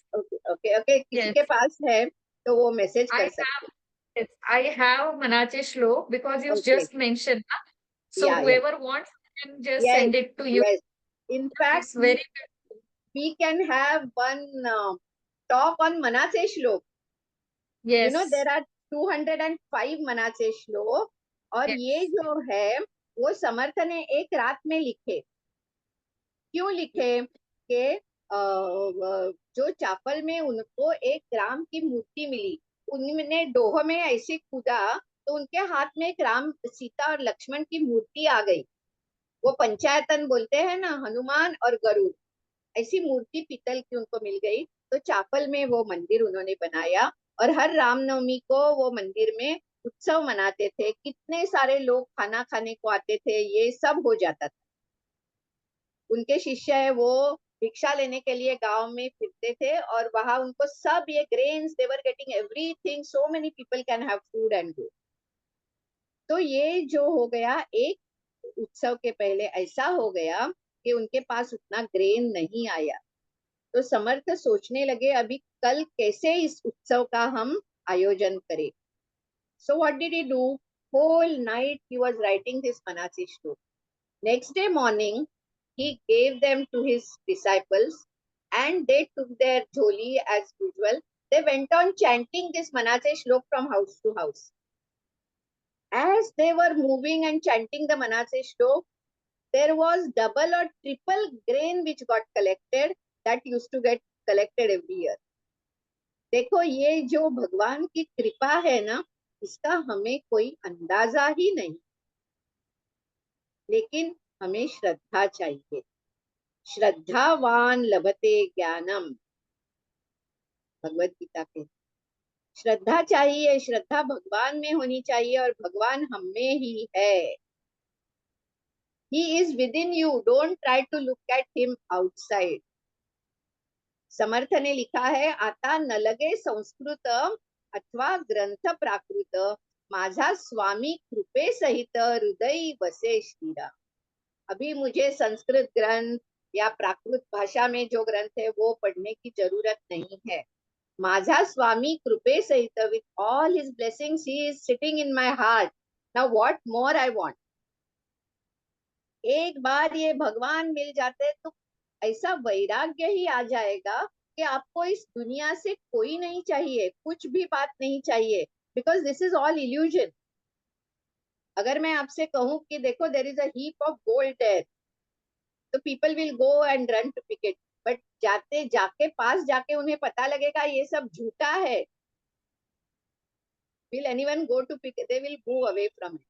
Okay. किसी के पास है तो वो मैसेज कर सकते. Yes, I have Manache Shlo because you just mentioned. So Yeah. whoever wants can just Yes, send it to you. yes. In fact, It's very we can have one talk on Manache Shlok. yes. There are 205 Manache Shlok. और Yes. ये जो है वो समर्थ ने एक रात में लिखे. क्यों लिखे कि जो चापल में उनको एक राम की मूर्ति मिली, उन्होंने डोह में ऐसे कूदा तो उनके हाथ में एक राम सीता और लक्ष्मण की मूर्ति आ गई. वो पंचायतन बोलते हैं ना, हनुमान और गरुड़, ऐसी मूर्ति पीतल की उनको मिल गई. तो चापल में वो मंदिर उन्होंने बनाया और हर रामनवमी को वो मंदिर में उत्सव मनाते थे. कितने सारे लोग खाना खाने को आते थे, ये सब हो जाता था. उनके शिष्य है वो भिक्षा लेने के लिए गांव में फिरते थे और वहां उनको सब ये grains, they were getting everything, so many people can have food and go. तो ये जो हो गया, एक उत्सव के पहले ऐसा हो गया कि उनके पास उतना ग्रेन नहीं आया. तो समर्थ सोचने लगे अभी कल कैसे इस उत्सव का हम आयोजन करें. So what did he do, whole night he was writing this मनासी श्लोक. Next day morning he gave them to his disciples and they took their jholi as usual. They went on chanting this Manache Shlok from house to house. As they were moving and chanting the Manache Shlok, there was double or triple grain which got collected, that used to get collected every year. देखो ये जो भगवान की कृपा है ना, इसका हमें कोई अंदाजा ही नहीं, लेकिन हमें श्रद्धा चाहिए. श्रद्धावान लभते ज्ञानम, भगवत गीता के. श्रद्धा चाहिए, श्रद्धा भगवान में होनी चाहिए और भगवान हम में ही है. He is within you. Don't try to look at him outside. समर्थ ने लिखा है, आता न लगे संस्कृत अथवा ग्रंथ प्राकृत, माझा स्वामी कृपे सहित हृदय बसे श्रीराम. अभी मुझे संस्कृत ग्रंथ या प्राकृत भाषा में जो ग्रंथ है वो पढ़ने की जरूरत नहीं है. माझा स्वामी कृपे सहित, with all his blessings he is sitting in my heart. Now what more I want. एक बार ये भगवान मिल जाते तो ऐसा वैराग्य ही आ जाएगा कि आपको इस दुनिया से कोई नहीं चाहिए, कुछ भी बात नहीं चाहिए, because this is all illusion. अगर मैं आपसे कहूं कि देखो there is a heap of gold there, तो people will go and run to pick it. But जाके पास जाके उन्हें पता लगेगा ये सब झूठा है. Will anyone go to pick? They will go away from it.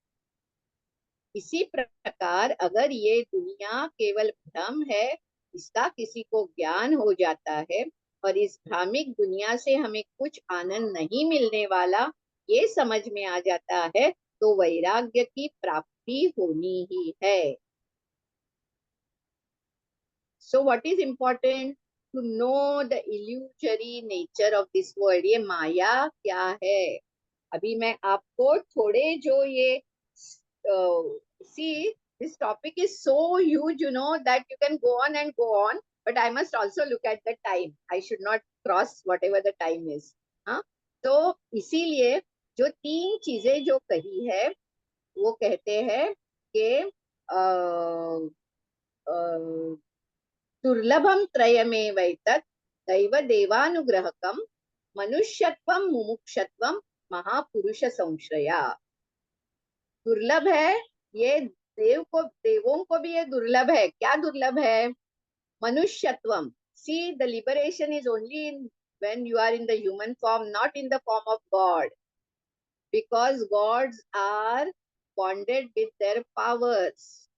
इसी प्रकार अगर ये दुनिया केवल भ्रम है, इसका किसी को ज्ञान हो जाता है और इस भ्रामिक दुनिया से हमें कुछ आनंद नहीं मिलने वाला, ये समझ में आ जाता है, तो वैराग्य की प्राप्ति भी होनी ही है. So what is important? To know the illusory nature of this world. ये माया क्या है? अभी मैं आपको थोड़े जो ये see, this topic is so huge, that you can go on and go on, but I must also look at the time. I should not cross whatever the time is. हाँ, तो इसीलिए जो तीन चीजें जो कही है वो कहते हैं कि दुर्लभम त्रयमेवैतत् दैव देवानुग्रहकम मनुष्यत्वम मुमुक्षत्वम महापुरुष संश्रया. दुर्लभ है ये, देवों को भी ये दुर्लभ है. क्या दुर्लभ है? मनुष्यत्वम. See, the liberation is only when you are in the human form, not in the form of God, because gods are bonded with their powers.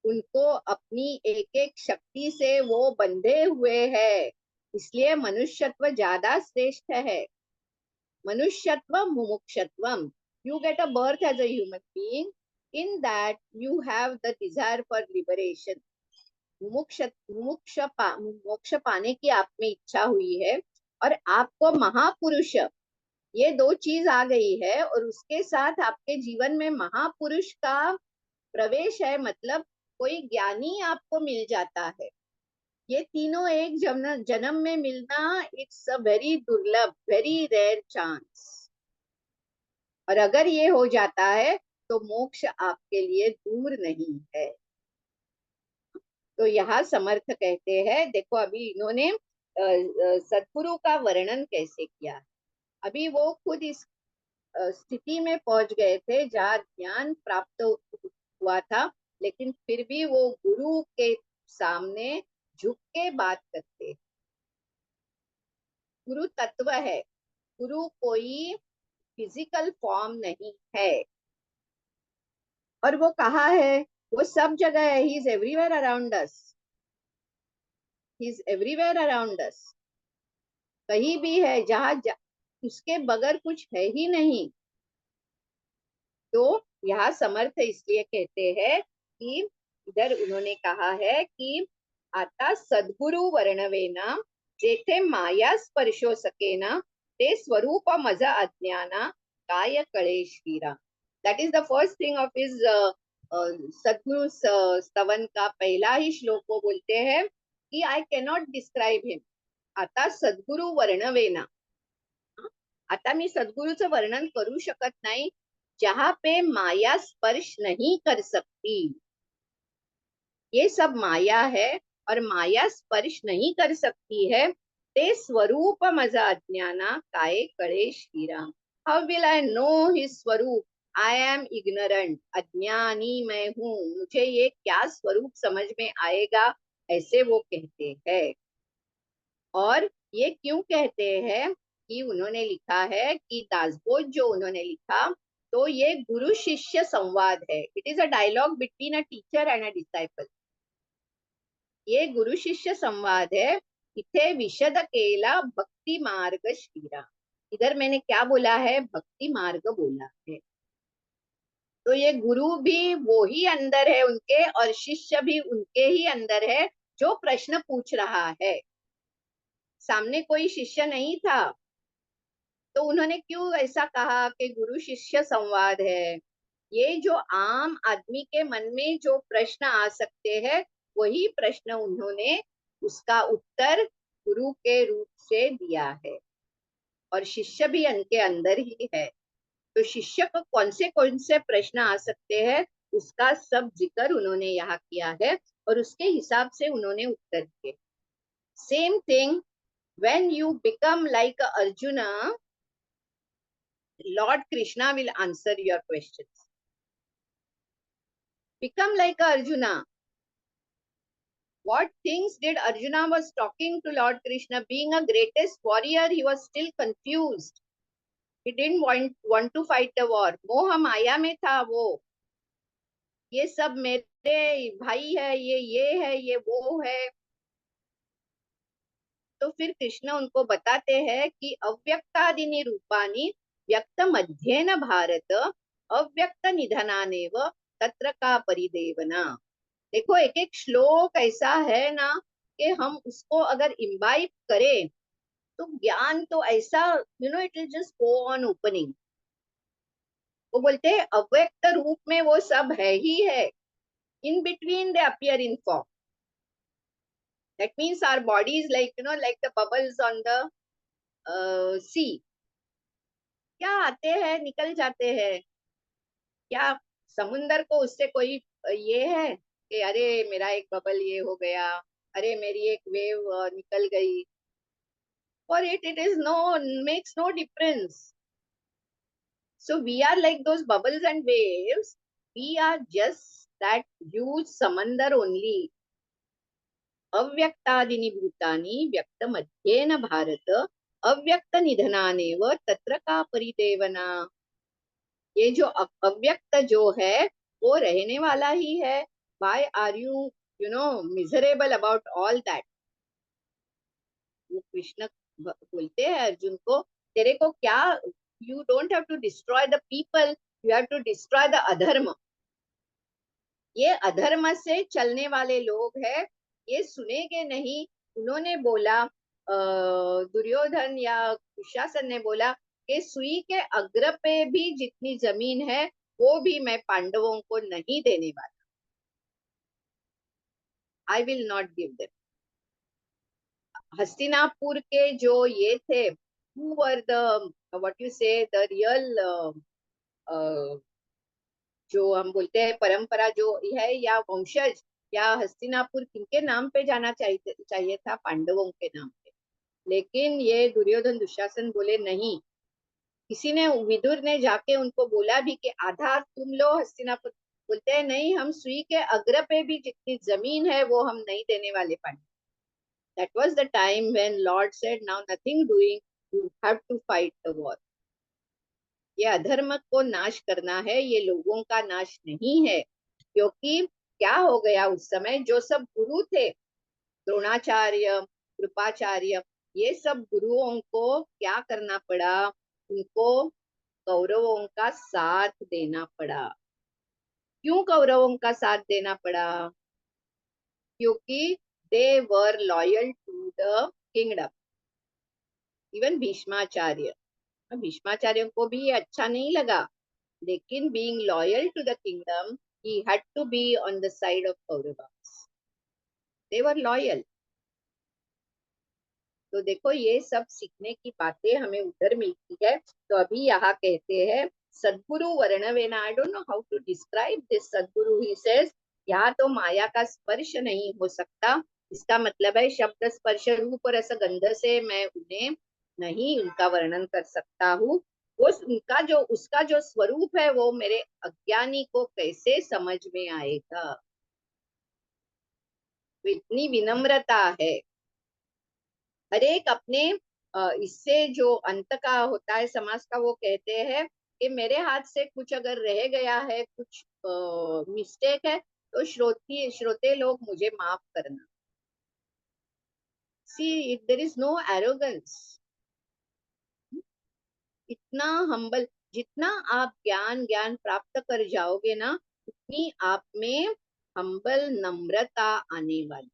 उनको अपनी एक एक शक्ति से वो बंधे हुए हैं, इसलिए मनुष्यत्व ज्यादा श्रेष्ठ है. मनुष्यत्व मुमुक्षत्वम. You get a birth as a human being. In that you have the desire for liberation. मोक्ष पाने की आप में इच्छा हुई है और आपको महापुरुष, ये दो चीज आ गई है और उसके साथ आपके जीवन में महापुरुष का प्रवेश है. मतलब कोई ज्ञानी आपको मिल जाता है. ये तीनों एक जन्म में मिलना, इट्स अ वेरी दुर्लभ, वेरी रेयर चांस. और अगर ये हो जाता है तो मोक्ष आपके लिए दूर नहीं है. तो यहाँ समर्थ कहते हैं, देखो अभी इन्होंने सद्गुरु का वर्णन कैसे किया. अभी वो खुद इस स्थिति में पहुंच गए थे जहाँ ज्ञान प्राप्त हुआ था, लेकिन फिर भी वो गुरु के सामने झुक के बात करते. गुरु तत्व है, गुरु कोई फिजिकल फॉर्म नहीं है. और वो कहाँ है? वो सब जगह है. He is everywhere around us. He is everywhere around us. कहीं भी है जहाँ उसके बगैर कुछ है ही नहीं. तो यहाँ समर्थ इसलिए कहते हैं कि इधर उन्होंने कहा है कि आता सद्गुरु वर्णवेना जेथे माया स्पर्शो सकेना ते स्वरूप मज अज्ञाना काय कलेश वीरा. That is the first thing of his Sadguru stavan का पहला ही श्लोक को बोलते हैं कि आई कैनॉट डिस्क्राइब हिम. आता सद्गुरु वर्णवेना. आता मी सद्गुरूचं वर्णन करू शकत नाही जहाँ पे माया स्पर्श नहीं कर सकती. ये सब माया है और माया स्पर्श नहीं कर सकती है. ते स्वरूप मजा अज्ञाना काय कलेश हीरा. How will I know his swaroop? I am ignorant. अज्ञानी मैं हूँ, मुझे ये क्या स्वरूप समझ में आएगा, ऐसे वो कहते हैं. और ये क्यों कहते हैं कि उन्होंने लिखा है कि दासबोध जो उन्होंने लिखा, तो ये गुरु शिष्य संवाद है. It is a dialogue between a teacher and a disciple. ये गुरु शिष्य संवाद है. इथे विशद केला भक्ति मार्ग श्रीरा. इधर मैंने क्या बोला है? भक्ति मार्ग बोला है. तो ये गुरु भी वो ही अंदर है उनके और शिष्य भी उनके ही अंदर है जो प्रश्न पूछ रहा है. सामने कोई शिष्य नहीं था, तो उन्होंने क्यों ऐसा कहा कि गुरु शिष्य संवाद है? ये जो आम आदमी के मन में जो प्रश्न आ सकते हैं, वही प्रश्न उन्होंने उसका उत्तर गुरु के रूप से दिया है. और शिष्य भी उनके अंदर ही है. तो शिष्य को कौन से प्रश्न आ सकते हैं, उसका सब जिक्र उन्होंने यहाँ किया है और उसके हिसाब से उन्होंने उत्तर दिए. Same thing when you become like Arjuna, Lord Krishna will answer your questions. Become like Arjuna. What things did Arjuna was talking to Lord Krishna? Being a greatest warrior, he was still confused. He didn't want to fight the war. मोह माया में था वो. ये सब मेरे भाई है, ये है, ये वो है. तो फिर कृष्ण उनको बताते हैं कि अव्यक्तादिनी रूपानी व्यक्त मध्येन भारत अव्यक्त निधनानेव तत्र का परिदेवना। देखो एक एक श्लोक ऐसा है ना कि हम उसको अगर इम्बाइब करें तो ज्ञान तो ऐसा, it will just go on opening. वो बोलते हैं अव्यक्त रूप में वो सब है ही है, in between they appear in form. That means our body is like like the bubbles on the sea. क्या आते हैं निकल जाते हैं। क्या समुंदर को उससे कोई ये है कि अरे मेरा एक बबल ये हो गया, अरे मेरी एक वेव निकल गई। For it is makes no difference. So we are like those bubbles and waves. We are just that huge samandar only. अव्यक्तादीनि भूतानि व्यक्त मध्येन भारत अव्यक्त निधनानेव तत्र का परिदेवना। ये जो अव्यक्त जो है वो रहने वाला ही है। Why are you miserable about all that? वो कृष्ण बोलते हैं अर्जुन को, तेरे को क्या, you don't have to destroy the people, you have to destroy the अधर्म। ये अधर्म से चलने वाले लोग हैं, ये सुनेंगे नहीं। उन्होंने बोला, दुर्योधन या दुशासन ने बोला कि सुई के अग्र पे भी जितनी जमीन है वो भी मैं पांडवों को नहीं देने वाला। I will not give them. Hastinapur के जो ये थे, who were the what you say the real जो हम बोलते हैं परंपरा जो है या वंशज या हस्तिनापुर किनके नाम पे जाना चाहिए था? पांडवों के नाम पे। लेकिन ये दुर्योधन दुशासन बोले नहीं। किसी ने, विदुर ने जाके उनको बोला भी कि आधा तुम लो हस्तिनापुर। बोलते हैं नहीं, हम सुई के अग्र पे भी जितनी जमीन है वो हम नहीं देने वाले Pandav. That was the time when Lord said, now nothing doing, you have to fight the war. ये अधर्म को नाश करना है, ये लोगों का नाश नहीं है। क्योंकि क्या हो गया उस समय, जो सब गुरु थे, द्रोणाचार्य, कृपाचार्य, ये सब गुरुओं को क्या करना पड़ा? उनको कौरवों का साथ देना पड़ा। क्यों कौरवों का साथ देना पड़ा? क्योंकि they were loyal to the kingdom. Even Bhishmacharya, Bhishmacharya को भी ये अच्छा नहीं लगा, लेकिन being loyal to the kingdom, he had to be on the side of Kauravas. They were loyal. तो देखो ये सब सीखने की बातें हमें उधर मिलती है। तो अभी यहाँ कहते हैं सद्गुरु वर्णवेना। I don't know how to describe this Sadguru. He says यहाँ तो माया का स्पर्श नहीं हो सकता। इसका मतलब है शब्द स्पर्श रूप और रस गंध से मैं उन्हें नहीं उनका वर्णन कर सकता हूँ। वो उनका जो उसका जो स्वरूप है वो मेरे अज्ञानी को कैसे समझ में आएगा? तो इतनी विनम्रता है। हर एक अपने इससे जो अंत का होता है समाज का, वो कहते हैं कि मेरे हाथ से कुछ अगर रह गया है, कुछ मिस्टेक है, तो श्रोते लोग मुझे माफ करना। सी, देयर इज नो एरोगेंस। इतना हम्बल, जितना आप ज्ञान प्राप्त कर जाओगे ना, उतनी आप में हम्बल नम्रता आने वाली।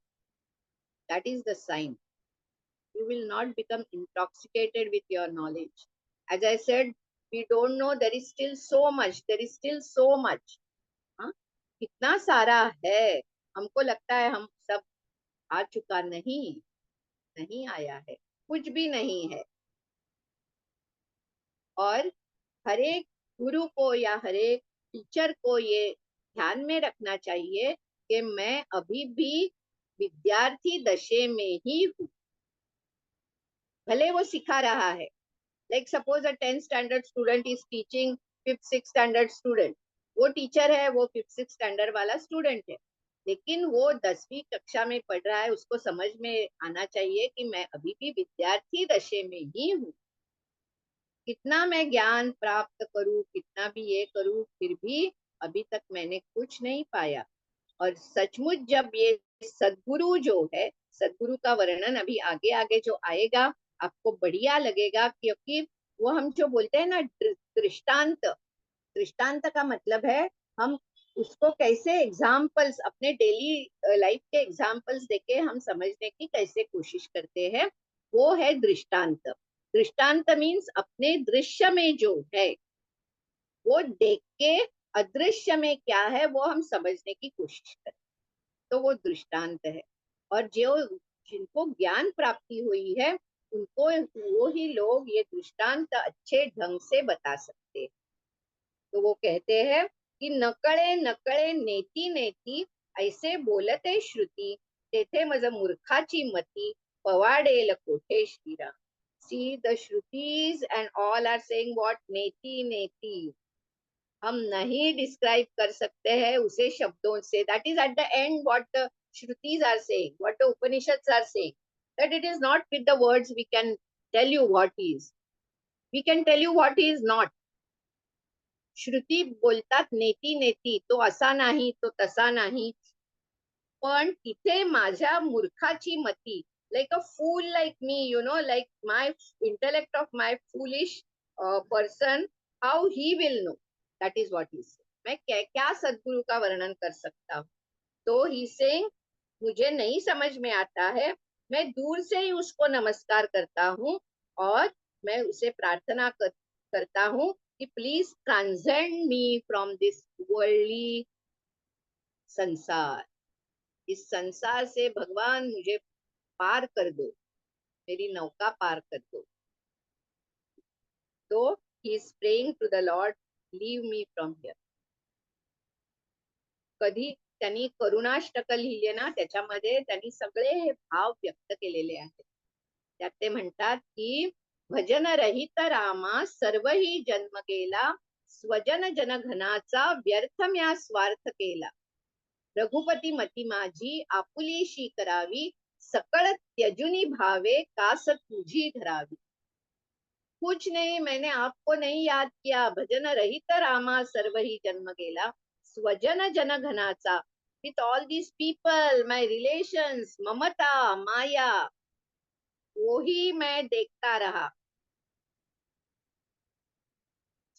That is the sign. You will not become intoxicated with your knowledge. As I said, we don't know, there is still so much, there is still so much. कितना सारा है। हमको लगता है हम सब आ चुका, नहीं, नहीं आया है, कुछ भी नहीं है। और हर एक गुरु को या हर एक टीचर को ये ध्यान में रखना चाहिए कि मैं अभी भी विद्यार्थी दशे में ही हूँ। भले वो सिखा रहा है, like suppose a 10th standard student is teaching 5th 6th standard student, वो टीचर है, वो 5th 6th standard वाला स्टूडेंट है, लेकिन वो 10वीं कक्षा में पढ़ रहा है। उसको समझ में आना चाहिए कि मैं अभी भी विद्यार्थी दशे में ही हूँ। कितना मैं ज्ञान प्राप्त करूँ, कितना भी ये करूँ, फिर भी अभी तक मैंने कुछ नहीं पाया। और सचमुच जब ये सद्गुरु जो है, सद्गुरु का वर्णन अभी आगे आगे जो आएगा आपको बढ़िया लगेगा। क्योंकि वो हम जो बोलते हैं ना दृष्टांत, दृष्टांत का मतलब है हम उसको कैसे एग्जाम्पल्स, अपने डेली लाइफ के एग्जाम्पल्स देके हम समझने की कैसे कोशिश करते हैं, वो है दृष्टांत। दृष्टांत मीन्स अपने दृश्य में जो है वो देख के अदृश्य में क्या है वो हम समझने की कोशिश करें, तो वो दृष्टांत है। और जो जिनको ज्ञान प्राप्ति हुई है उनको वो ही लोग ये दृष्टांत अच्छे ढंग से बता सकते हैं। तो वो कहते हैं की नकळे नकळे नेती नेती ऐसे बोलते श्रुती, तेथे मज मूर्खाची मती पवाडेल कोठे Shriram. See, the Shrutis and all are saying what? नेति नेति. हम नहीं डिस्क्राइब कर सकते हैं उसे शब्दों से. That is at the end what the Shrutis are saying, what the Upanishads are saying. That it is not with the words we can tell you what is. We can tell you what is not. श्रुती बोलतात नेती नेती, तो असा नाही तो तसा नाही, पण तिथे माझ्या मूर्खाची मती, like a fool like me, you know, like my intellect of my foolish person, how he will know? That is what he said. मैं क्या सदगुरु का वर्णन कर सकता हूँ? तो he saying मुझे नहीं समझ में आता है, मैं दूर से ही उसको नमस्कार करता हूँ और मैं उसे प्रार्थना करता हूँ कि please transcend me from this worldly संसार. इस संसार से भगवान मुझे पार कर दो, मेरी नौका पार कर दो. तो he is praying to the lord, leave me from here. कधी त्यांनी करुणाष्टक लिहिले ना, त्याच्यामध्ये त्यांनी सगळे हे भाव व्यक्त केलेले आहेत. त्यात ते म्हणतात की भजन रहित रामा सर्व ही जन्म गेला, स्वजन जनघनाचा व्यर्थ म्या स्वार्थ केला, रघुपती मती माझी आपुलीशी करावी, सकळ त्यजुनी भावे कास तुझी धरावी. कुछ नहीं, मैंने आपको नहीं याद किया. भजन रहित रामा सर्व ही जन्म गेला, स्वजन जन घनाचा, with all these people, my relations, ममता माया, वो ही मैं देखता रहा.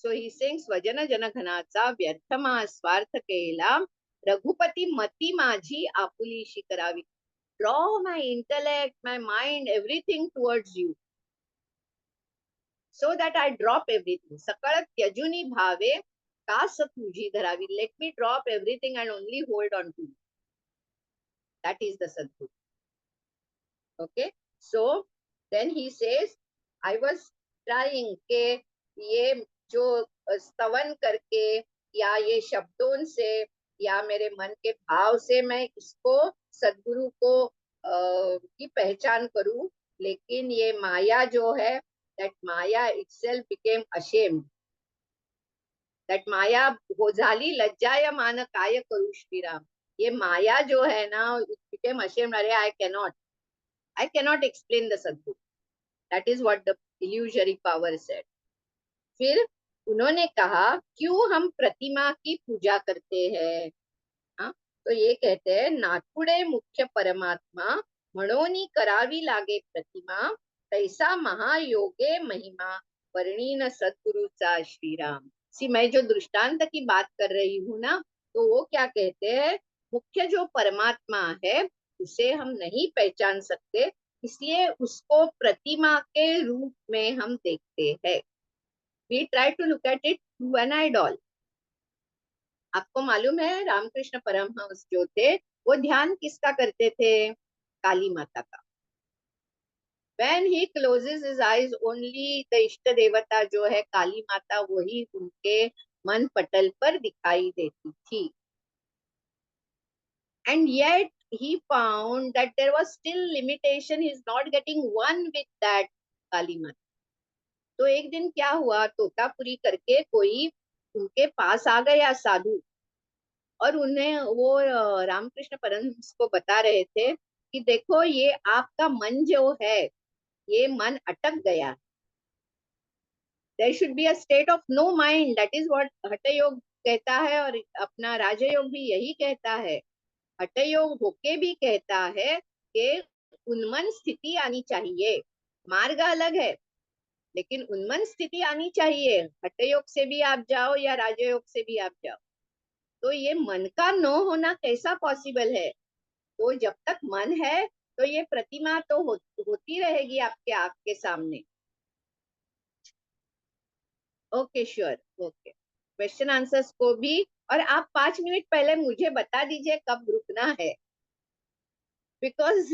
सो ही सिंग स्वजन जन घनाचा व्यर्थ मा स्वार्थ केला, रघुपती मती माझी आपुलीशी करावी. Draw my intellect, my mind, everything towards you, so that I drop everything. सकळ त्यजुनी भावे कास तुझी Dharavi. Let me drop everything and only hold on to you. That is the Sadguru. Okay. So then he says, I was trying के ये जो स्तवन करके या ये शब्दों से या मेरे मन के भाव से मैं इसको सदगुरु को की पहचान करूं, लेकिन ये माया जो है, that Maya itself became ashamed. That माया हो झाली लज्जायमान काय करू श्रीराम. ये माया जो है ना, it became ashamed. अरे I cannot explain the Sadguru. That is what the illusory power said. फिर उन्होंने कहा क्यों हम प्रतिमा की पूजा करते हैं? हाँ, तो ये कहते हैं नाथुडे मुख्य परमात्मा, म्हणोनी करावी लागे प्रतिमा, तैसा महायोगे महिमा, वर्णीन सदगुरुचा श्रीराम. सी, मैं जो दृष्टांत की बात कर रही हूँ ना, तो वो क्या कहते हैं, मुख्य जो परमात्मा है उसे हम नहीं पहचान सकते, इसलिए उसको प्रतिमा के रूप में हम देखते हैं. We try to look at it through an idol. आपको मालूम है रामकृष्ण परमहंस जो थे वो ध्यान किसका करते थे? काली माता का. When he closes his eyes, only the इष्ट देवता जो है काली माता, वही उनके मन पटल पर दिखाई देती थी. And yet he found that there was still limitation. He is not getting one with that काली माता. तो एक दिन क्या हुआ, तोतापुरी करके कोई उनके पास आ गया साधु, और उन्हें वो रामकृष्ण परमहंस को बता रहे थे कि देखो ये आपका मन जो है, ये मन अटक गया. There should be a state of no mind. That is what हठ योग कहता है, और अपना राजयोग भी यही कहता है. हठ योग होके भी कहता है कि उन्मन स्थिति आनी चाहिए. मार्ग अलग है, लेकिन उन्मन स्थिति आनी चाहिए। हठयोग से भी आप जाओ या राजयोग से भी आप जाओ, तो ये मन का न होना कैसा पॉसिबल है? तो जब तक मन है तो ये प्रतिमा तो होती रहेगी आपके आँख के सामने। Okay, sure, okay. Question answers को भी, और आप 5 मिनट पहले मुझे बता दीजिए कब रुकना है, because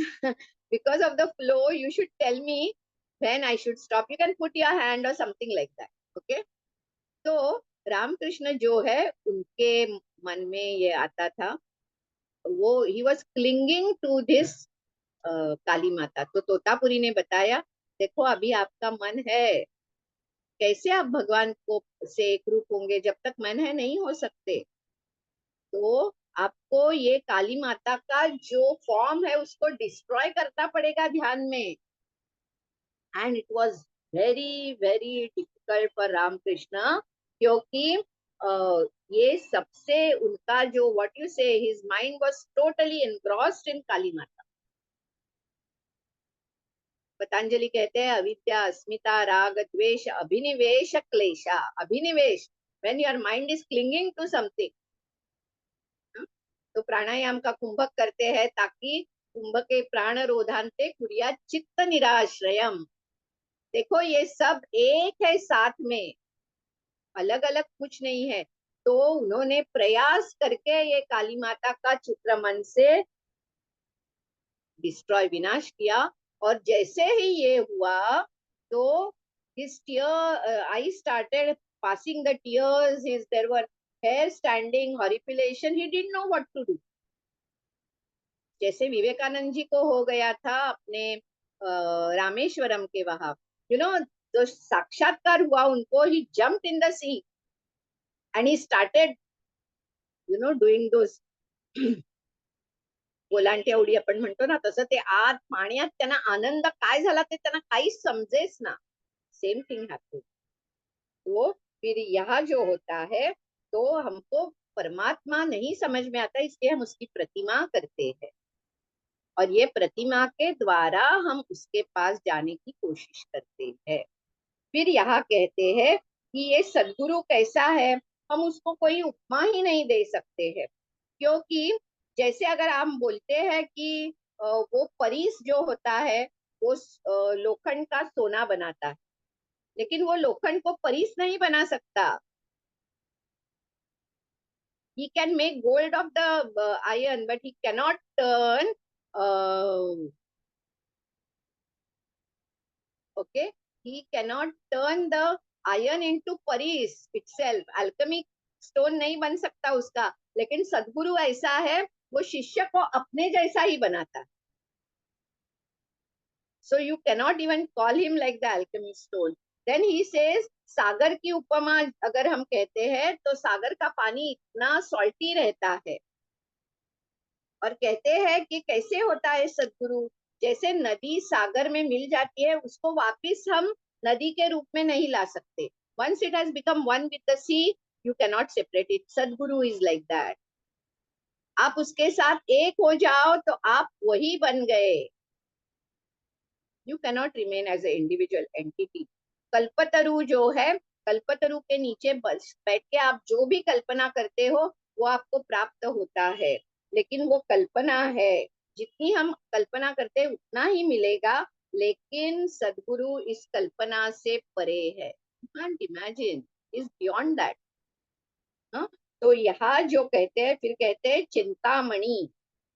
because of the flow you should tell me when I should stop. You can put your hand or something like that. Okay, तो रामकृष्ण जो है उनके मन में ये आता था, वो he was clinging to this काली माता। तो तोतापुरी ने बताया, देखो अभी आपका मन है, कैसे आप भगवान को से एक रूप होंगे? जब तक मन है नहीं हो सकते। तो आपको ये काली माता का जो फॉर्म है उसको डिस्ट्रॉय करना पड़ेगा ध्यान में। And it was very very difficult for Ramakrishna, क्योंकि ये सबसे उनका जो what you say his mind was totally engrossed in Kali Mata. Patanjali कहते हैं अविद्या, अस्मिता, राग, द्वेष, अभिनिवेश, क्लेशा। अभिनिवेश, when your mind is clinging to something. तो प्राणायाम का कुंभक करते हैं ताकि कुंभके प्राण रोधांते कुरिया चित्त निराश्रयम। देखो ये सब एक है, साथ में, अलग अलग कुछ नहीं है। तो उन्होंने प्रयास करके ये काली माता का चित्र मन से डिस्ट्रॉय, विनाश किया। और जैसे ही ये हुआ तो his tear I started passing the tears, his there were hair standing, horripilation, he didn't know what to do। जैसे विवेकानंद जी को हो गया था अपने रामेश्वरम के वहां, यू नो, जो साक्षात्कार हुआ उनको, ही jumped in the sea and he started doing those ओलांट्या उडी आपण म्हणतो ना, तसं ते आत पाण्यात त्यांना आनंद काय झाला ते त्यांना काहीच समजेच ना। Same thing happened. तो फिर यहाँ जो होता है, तो हमको परमात्मा नहीं समझ में आता, इसलिए हम उसकी प्रतिमा करते हैं, और ये प्रतिमा के द्वारा हम उसके पास जाने की कोशिश करते हैं। फिर यहाँ कहते हैं कि ये सद्गुरु कैसा है, हम उसको कोई उपमा ही नहीं दे सकते हैं, क्योंकि जैसे अगर हम बोलते हैं कि वो परीस जो होता है वो लोखंड का सोना बनाता है, लेकिन वो लोखंड को परीस नहीं बना सकता। He can make gold of the iron, but he cannot turn okay, he cannot turn the iron into paris itself। alchemic stone नहीं बन सकता उसका, लेकिन सद्गुरु ऐसा है, वो शिष्य को अपने जैसा ही बनाता है। So you cannot even call him like the alchemy stone। Then he says, सागर की उपमा अगर हम कहते हैं तो सागर का पानी इतना सॉल्टी रहता है, और कहते हैं कि कैसे होता है सद्गुरु, जैसे नदी सागर में मिल जाती है, उसको वापिस हम नदी के रूप में नहीं ला सकते। Once it has become one with the sea, you cannot separate it। Sadhguru is like that। आप उसके साथ एक हो जाओ तो आप वही बन गए। You cannot remain as an individual entity। कल्पतरु जो है, कल्पतरु के नीचे बस बैठ के आप जो भी कल्पना करते हो वो आपको प्राप्त होता है, लेकिन वो कल्पना है, जितनी हम कल्पना करते हैं उतना ही मिलेगा, लेकिन सद्गुरु इस कल्पना से परे है। You can't imagine, is beyond that। तो यहाँ जो कहते हैं, फिर कहते हैं चिंतामणि।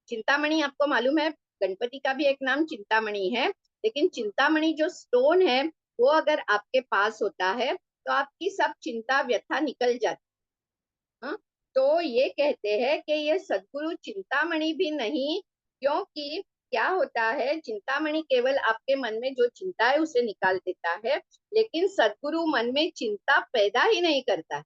चिंतामणि आपको मालूम है गणपति का भी एक नाम चिंतामणि है, लेकिन चिंतामणि जो स्टोन है वो अगर आपके पास होता है तो आपकी सब चिंता व्यथा निकल जाती। तो ये कहते हैं कि ये सद्गुरु चिंतामणि भी नहीं, क्योंकि क्या होता है, चिंतामणि केवल आपके मन में जो चिंता है उसे निकाल देता है, लेकिन सद्गुरु मन में चिंता पैदा ही नहीं करता।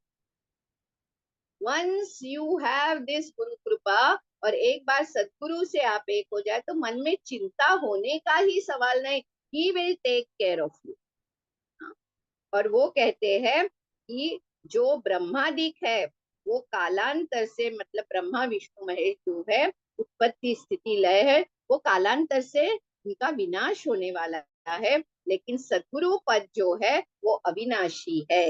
Once you have this गुरु कृपा, और एक बार सद्गुरु से आप एक हो जाए तो मन में चिंता होने का ही सवाल नहीं। He will take care of you। और वो कहते हैं कि जो ब्रह्मादिक है वो कालांतर से, मतलब ब्रह्मा विष्णु महेश जो है, उत्पत्ति स्थिति लय है, वो कालांतर से उनका विनाश होने वाला है। लेकिन सद्गुरु पद जो है वो अविनाशी है.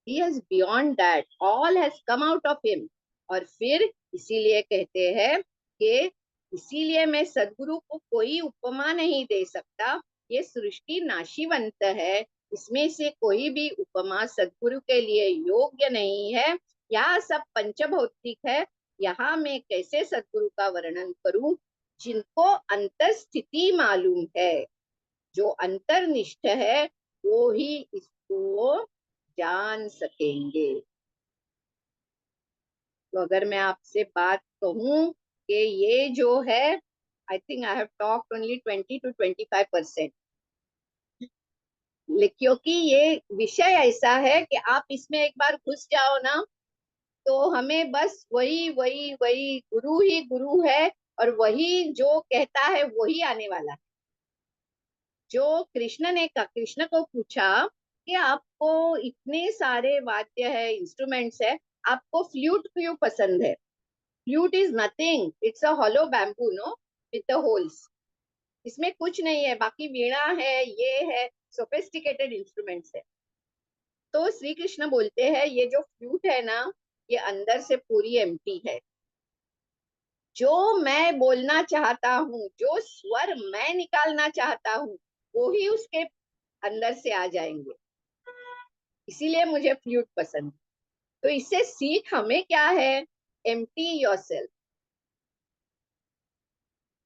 He is beyond that. All has come out of him. और फिर इसीलिए कहते हैं कि इसीलिए मैं सद्गुरु को कोई उपमा नहीं दे सकता. ये सृष्टि नाशीवंत है, इसमें से कोई भी उपमा सद्गुरु के लिए योग्य नहीं है. यहाँ सब पंचभौतिक है. यहाँ मैं कैसे सद्गुरु का वर्णन करूं जिनको अंतर स्थिति मालूम है. जो अंतर्निष्ठ है वो ही इसको जान सकेंगे. तो अगर मैं आपसे बात कहूं कि ये जो है, I think I have talked only 20 to 25%, क्योंकि ये विषय ऐसा है कि आप इसमें एक बार घुस जाओ ना तो हमें बस वही वही वही गुरु ही गुरु है और वही जो कहता है वही आने वाला है. जो कृष्ण को पूछा कि आपको इतने सारे वाद्य है, इंस्ट्रूमेंट्स है, आपको फ्लूट क्यों पसंद है? Flute is nothing, it's a hollow bamboo know with the holes. इसमें कुछ नहीं है. बाकी वीणा है, ये है, सोफिस्टिकेटेड इंस्ट्रूमेंट्स है. तो श्री कृष्ण बोलते हैं ये जो फ्लूट है ना, ये अंदर से पूरी एम्प्टी है. जो मैं बोलना चाहता हूँ, जो स्वर मैं निकालना चाहता हूँ, वो ही उसके अंदर से आ जाएंगे. इसीलिए मुझे फ्लूट पसंद. तो इससे सीख हमें क्या है? Empty yourself.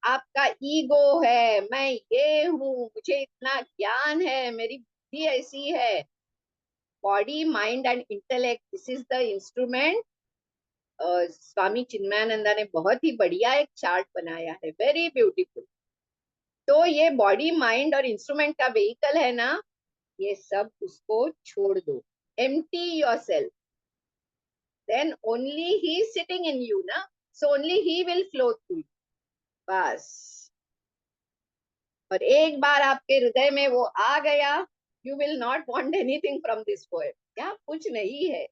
आपका ईगो है, मैं ये हूँ, मुझे इतना ज्ञान है, मेरी बुद्धि ऐसी है. Body, mind and intellect, this is the instrument. Swami Chinmayananda ने बहुत ही बढ़िया एक चार्ट बनाया है, वेरी ब्यूटीफुल. तो ये बॉडी, माइंड और इंस्ट्रूमेंट का व्हीकल है ना, ये सब उसको छोड़ दो. Empty yourself, then only he is sitting in you na, so only he will flow through you. बस. और एक बार आपके हृदय में वो आ गया, you will not want anything from this poem. यहाँ कुछ नहीं है.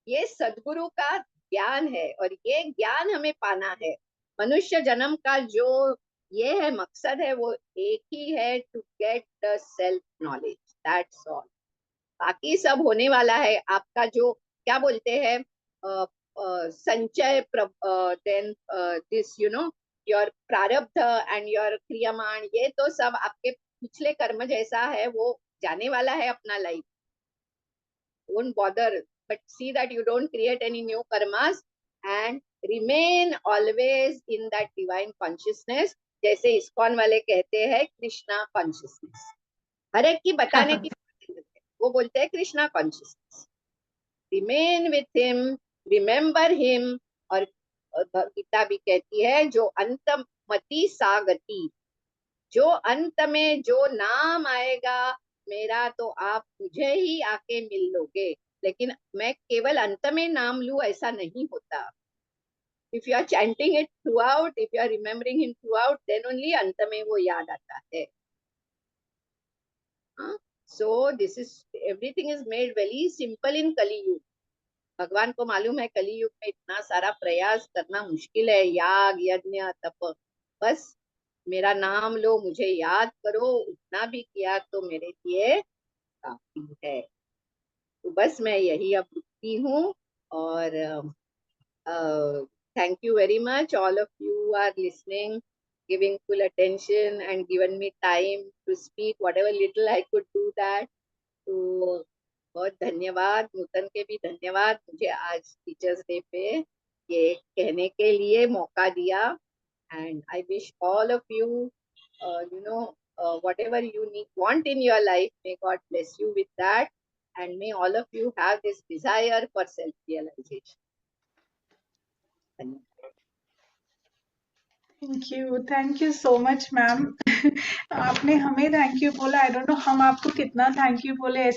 ये सद्गुरु का ज्ञान है और ये ज्ञान हमें पाना है. मनुष्य जन्म का जो ये है मकसद है वो एक ही है, to get the self knowledge, that's all. बाकी सब होने वाला है. आपका जो क्या बोलते हैं संचय, then this you know your प्रारब्ध एंड योर क्रियमाण, ये तो सब आपके पिछले कर्म जैसा है, वो जाने वाला है अपना life. Don't bother, but see that you don't create any new karmas and remain always in that divine consciousness. जैसे इस्कॉन वाले कहते हैं कृष्णा कॉन्शियसनेस. हर एक की बताने की वो बोलते हैं Krishna consciousness. Remain with him, remember him. और गीता भी कहती है जो अंतमति सा गति, जो अंत में जो नाम आएगा मेरा तो आप मुझे ही आके मिल लोगे. लेकिन मैं केवल अंत में नाम लूं ऐसा नहीं होता. If you are chanting it throughout, if you are remembering him throughout, then only अंत में वो याद आता है. So this is, everything is made very simple in Kali Yuga. भगवान को मालूम है कली युग में इतना सारा प्रयास करना मुश्किल है, याग यज्ञ तप. बस मेरा नाम लो, मुझे याद करो, उतना भी किया तो मेरे लिए काफी है. तो बस मैं यही अब रुकती हूँ. और thank you very much, all of you are listening, giving full attention and given me time to speak whatever little I could do that. तो बहुत धन्यवाद. नूतन के भी धन्यवाद, मुझे आज टीचर्स डे पे ये कहने के लिए मौका दिया. And I wish all of you you know whatever you want in your life, may God bless you with that, and may all of you have this desire for self realization. Thank you so much ma'am. आपने हमें thank you बोला, आई don't no हम आपको कितना thank you बोले.